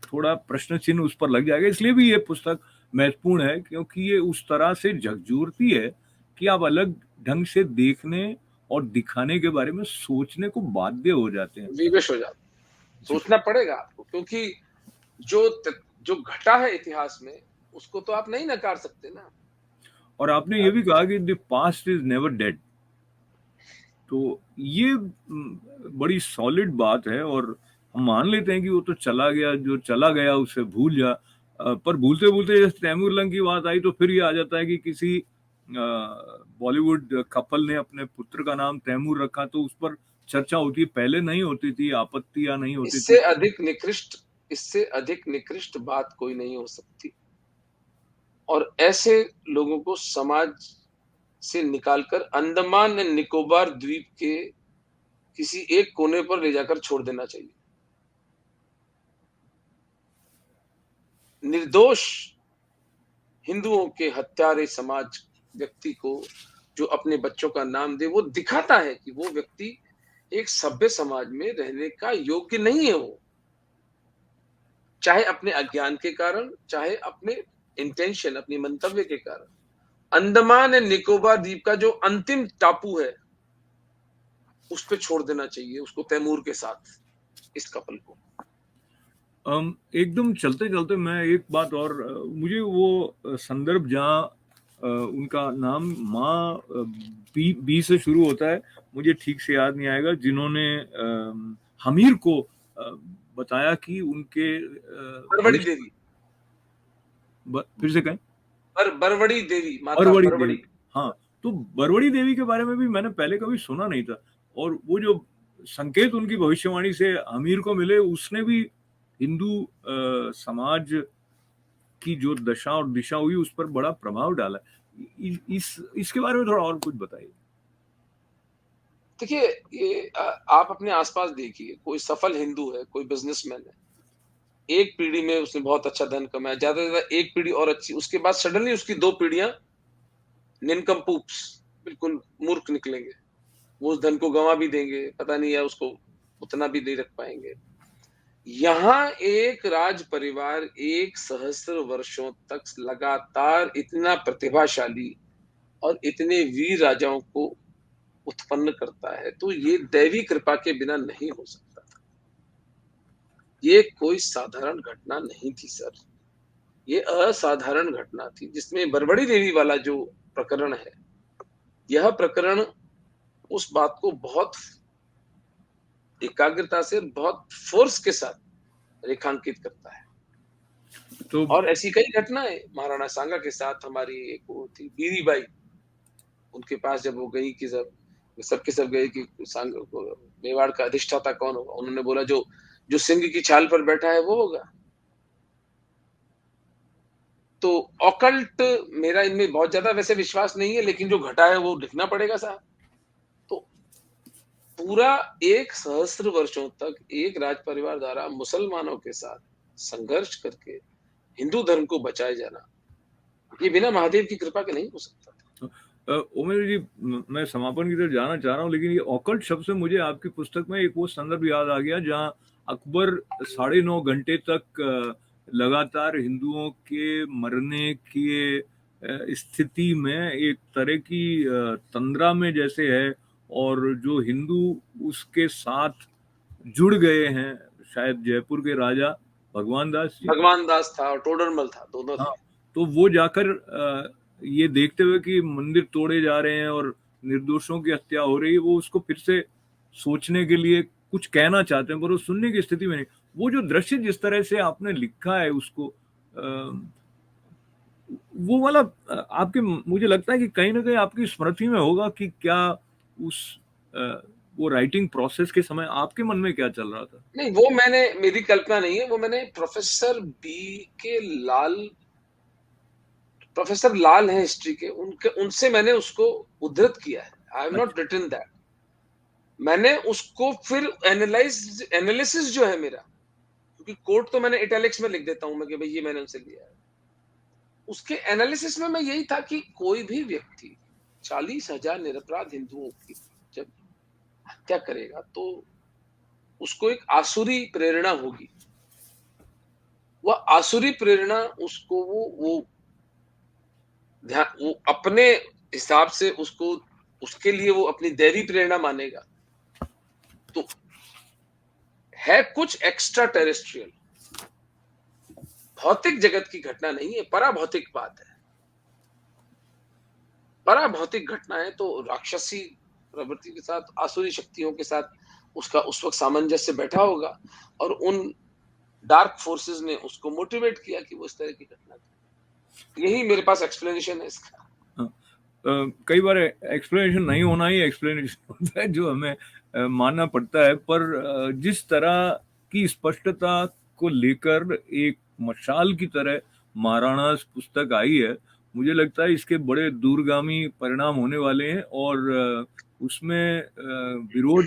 B: थोड़ा प्रश्न चिन्ह उस पर लग जाएगा। इसलिए भी ये पुस्तक महत्वपूर्ण है, क्योंकि ये उस तरह से झकझोरती है कि आप अलग ढंग से देखने और दिखाने के बारे में सोचने को बाध्य हो जाते हैं।
C: विवश हो जाते,
B: जी।
C: सोचना पड़ेगा आपको, क्योंकि जो घटा है इतिहास में उसको तो आप नहीं नकार सकते ना।
B: और आपने ये भी कहा कि the past is never dead, तो ये बड़ी सॉलिड बात है। और हम मान लेते हैं कि वो तो चला गया, जो चला गया उसे भूल जा। पर भूलते भूलते जैसे तैमूर लंग की बात आई तो फिर ये आ जाता है कि किसी बॉलीवुड कपल ने अपने पुत्र का नाम तैमूर रखा, तो उस पर चर्चा होती है। पहले नहीं होती थी, आपत्तियां नहीं होती थी।
C: इससे अधिक निकृष्ट बात कोई नहीं हो सकती। और ऐसे लोगों को समाज से निकालकर अंडमान एंड निकोबार द्वीप के किसी एक कोने पर ले जाकर छोड़ देना चाहिए। निर्दोष हिंदुओं के हत्यारे समाज व्यक्ति को जो अपने बच्चों का नाम दे, वो दिखाता है कि वो व्यक्ति एक सभ्य समाज में रहने का योग्य नहीं है। वो चाहे अपने अज्ञान के कारण, चाहे अपने इंटेंशन, अपनी मंतव्य के कारण। अंडमान एंड निकोबार द्वीप का जो अंतिम टापू है उस पे छोड़ देना चाहिए उसको, तैमूर के साथ इस कपल को।
B: एकदम चलते चलते मैं एक बात और, मुझे वो संदर्भ जहाँ उनका नाम माँ बी से शुरू होता है, मुझे ठीक से याद नहीं आएगा, जिन्होंने हमीर को बताया कि उनके
C: बरवड़ी देवी,
B: फिर से कहें,
C: बरवड़ी देवी, माता
B: बरवड़ी
C: बरवड़ी।
B: देवी। हाँ, तो बरवड़ी देवी के बारे में भी मैंने पहले कभी सुना नहीं था। और वो जो संकेत उनकी भविष्यवाणी से हमीर को मिले, उसने भी हिंदू समाज की जो दशा और दिशा हुई उस पर बड़ा प्रभाव डाला। इसके बारे में थोड़ा और कुछ बताइए।
C: देखिए, ये आप अपने आसपास देखिए, कोई सफल हिंदू है, कोई बिजनेसमैन है, एक पीढ़ी में उसने बहुत अच्छा धन कमाया, ज्यादा से ज्यादा एक पीढ़ी और अच्छी, उसके बाद सडनली उसकी 2 पीढ़ियां निनकम्पूप्स, बिल्कुल मूर्ख निकलेंगे। वो उस धन को गंवा भी देंगे, पता नहीं, या उसको उतना भी नहीं रख पाएंगे। यहाँ एक राज परिवार 1 सहस्त्र वर्षों तक लगातार इतना प्रतिभाशाली और इतने वीर राजाओं को उत्पन्न करता है, तो ये दैवी कृपा के बिना नहीं हो सकता था। ये कोई साधारण घटना नहीं थी सर, ये असाधारण घटना थी, जिसमें बरबड़ी देवी वाला जो प्रकरण है, यह प्रकरण उस बात को बहुत एकाग्रता से, बहुत फोर्स के साथ रेखांकित करता है।
B: तो
C: और ऐसी कई घटनाएं महाराणा सांगा के साथ, हमारी एक वो थी बीरी बाई, उनके पास जब वो गई कि सब गए कि मेवाड़ का अधिष्ठाता कौन होगा, उन्होंने बोला जो जो सिंह की छाल पर बैठा है वो होगा। तो ऑकल्ट मेरा इनमें बहुत ज्यादा वैसे विश्वास नहीं है, लेकिन जो घटा है वो लिखना पड़ेगा साहब। तो पूरा 1 सहस्त्र वर्षों तक एक राज परिवार द्वारा मुसलमानों के साथ संघर्ष करके हिंदू धर्म को बचाए जाना, ये बिना महादेव की कृपा के नहीं हो सकता।
B: ओमेश जी, मैं समापन की तरफ जाना चाह रहा हूँ, लेकिन ये ऑकल्ट शब्द से मुझे आपकी पुस्तक में एक वो संदर्भ याद आ गया जहाँ अकबर 9.5 घंटे तक लगातार हिंदुओं के मरने की स्थिति में एक तरह की तंद्रा में जैसे है, और जो हिंदू उसके साथ जुड़ गए हैं, शायद जयपुर के राजा भगवान दास जी,
C: भगवान दास था और टोडरमल था, दोनों थे।
B: हाँ, तो वो जाकर ये देखते हुए कि मंदिर तोड़े जा रहे हैं और निर्दोषों की हत्या हो रही है, वो उसको फिर से सोचने के लिए कुछ कहना चाहते हैं, पर वो सुनने की स्थिति में नहीं। वो जो दृश्य जिस तरह से आपने लिखा है उसको, वो वाला आपके, मुझे लगता है कि कहीं ना कहीं आपकी स्मृति में होगा कि क्या उस वो राइटिंग प्रोसेस के समय आपके मन में क्या चल रहा था।
C: नहीं, वो मेरी कल्पना नहीं है, वो मैंने प्रोफेसर लाल है हिस्ट्री के, उनसे मैंने उसको उद्धृत किया है। I have not written that. मैंने उसको फिर एनालिसिस जो है मेरा, क्योंकि कोट तो मैंने इटैलिक्स में लिख देता हूं मैं कि भाई ये मैंने उनसे लिया है, उसके एनालिसिस में मैं यही था कि कोई भी व्यक्ति 40,000 निरपराध हिंदुओं की जब हत्या करेगा तो उसको एक आसुरी प्रेरणा होगी। वह आसुरी प्रेरणा उसको वो अपने हिसाब से उसको, उसके लिए वो अपनी दैवी प्रेरणा मानेगा, तो है कुछ एक्स्ट्रा टेरेस्ट्रियल, भौतिक जगत की घटना नहीं है, पराभौतिक बात है। पराभौतिक घटनाएं तो राक्षसी प्रवृत्ति के साथ, आसुरी शक्तियों के साथ उसका उस वक्त सामंजस्य बैठा होगा और उन डार्क फोर्सेस ने उसको मोटिवेट किया कि वो इस तरह की घटना करे। यही मेरे पास एक्सप्लेनेशन है इसका।
B: कई बार एक्सप्लेनेशन नहीं होना ही एक्सप्लेनेशन होता है जो हमें मानना पड़ता है, पर जिस तरह की स्पष्टता को लेकर एक मशाल की तरह महाराणास पुस्तक आई है, मुझे लगता है इसके बड़े दूरगामी परिणाम होने वाले हैं और उसमें विरोध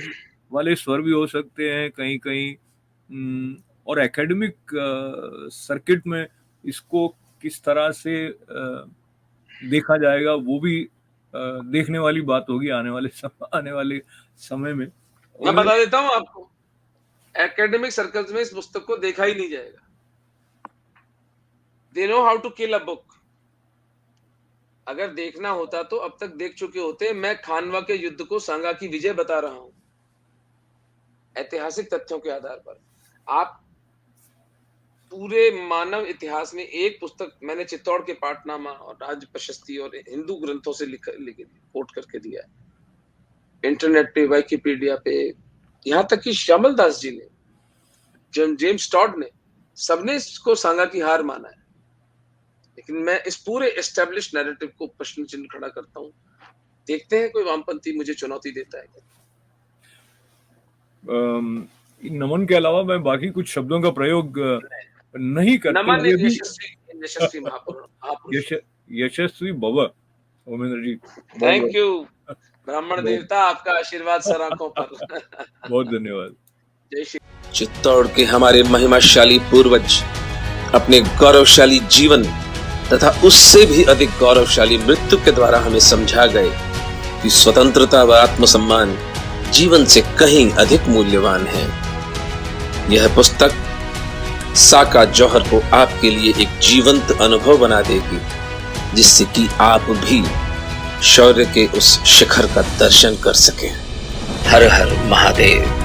B: वाले स्वर भी हो सकते हैं कहीं कहीं, और एकेडमिक सर्किट में इसको किस तरह से देखा जाएगा वो भी देखने वाली बात होगी आने वाले समय में।
C: मैं बता देता हूं आपको, एकेडमिक सर्कल्स में इस पुस्तक को देखा ही नहीं जाएगा। They know how to kill a book. अगर देखना होता तो अब तक देख चुके होते। मैं खानवा के युद्ध को सांगा की विजय बता रहा हूं ऐतिहासिक तथ्यों के आधार पर। आप पूरे मानव इतिहास में एक पुस्तक मैंने चित्तौड़ के पाटनामा और राज्य प्रशस्ति और हिंदू ग्रंथों से कोट करके दिया है, इंटरनेट पे, विकिपीडिया पे, यहां तक कि श्यामल दास जी ने, जेम्स टॉड ने, सबने इसको सांगा की हार माना है। लेकिन मैं इस पूरे एस्टेब्लिश नैरेटिव को प्रश्न चिन्ह खड़ा करता हूं। देखते हैं कोई वामपंथी मुझे चुनौती देता है क्या।
B: नमन के अलावा मैं बाकी कुछ शब्दों का प्रयोग नहीं करता।
C: नमन यशस्वी महापुरुष,
B: यशस्वी भव ओमेंद्र जी।
C: थैंक यू ब्राह्मण देवता, आपका आशीर्वाद सर आंखों पर।
B: बहुत धन्यवाद।
C: जय श्री।
A: चित्तौड़ के हमारे महिमाशाली पूर्वज अपने गौरवशाली जीवन तथा उससे भी अधिक गौरवशाली मृत्यु के द्वारा हमें समझा गए कि स्वतंत्रता व आत्मसम्मान जीवन से कहीं अधिक मूल्यवान है। यह पुस्तक साका जौहर को आपके लिए एक जीवंत अनुभव बना देगी, जिससे कि आप भी शौर्य के उस शिखर का दर्शन कर सकें। हर हर महादेव।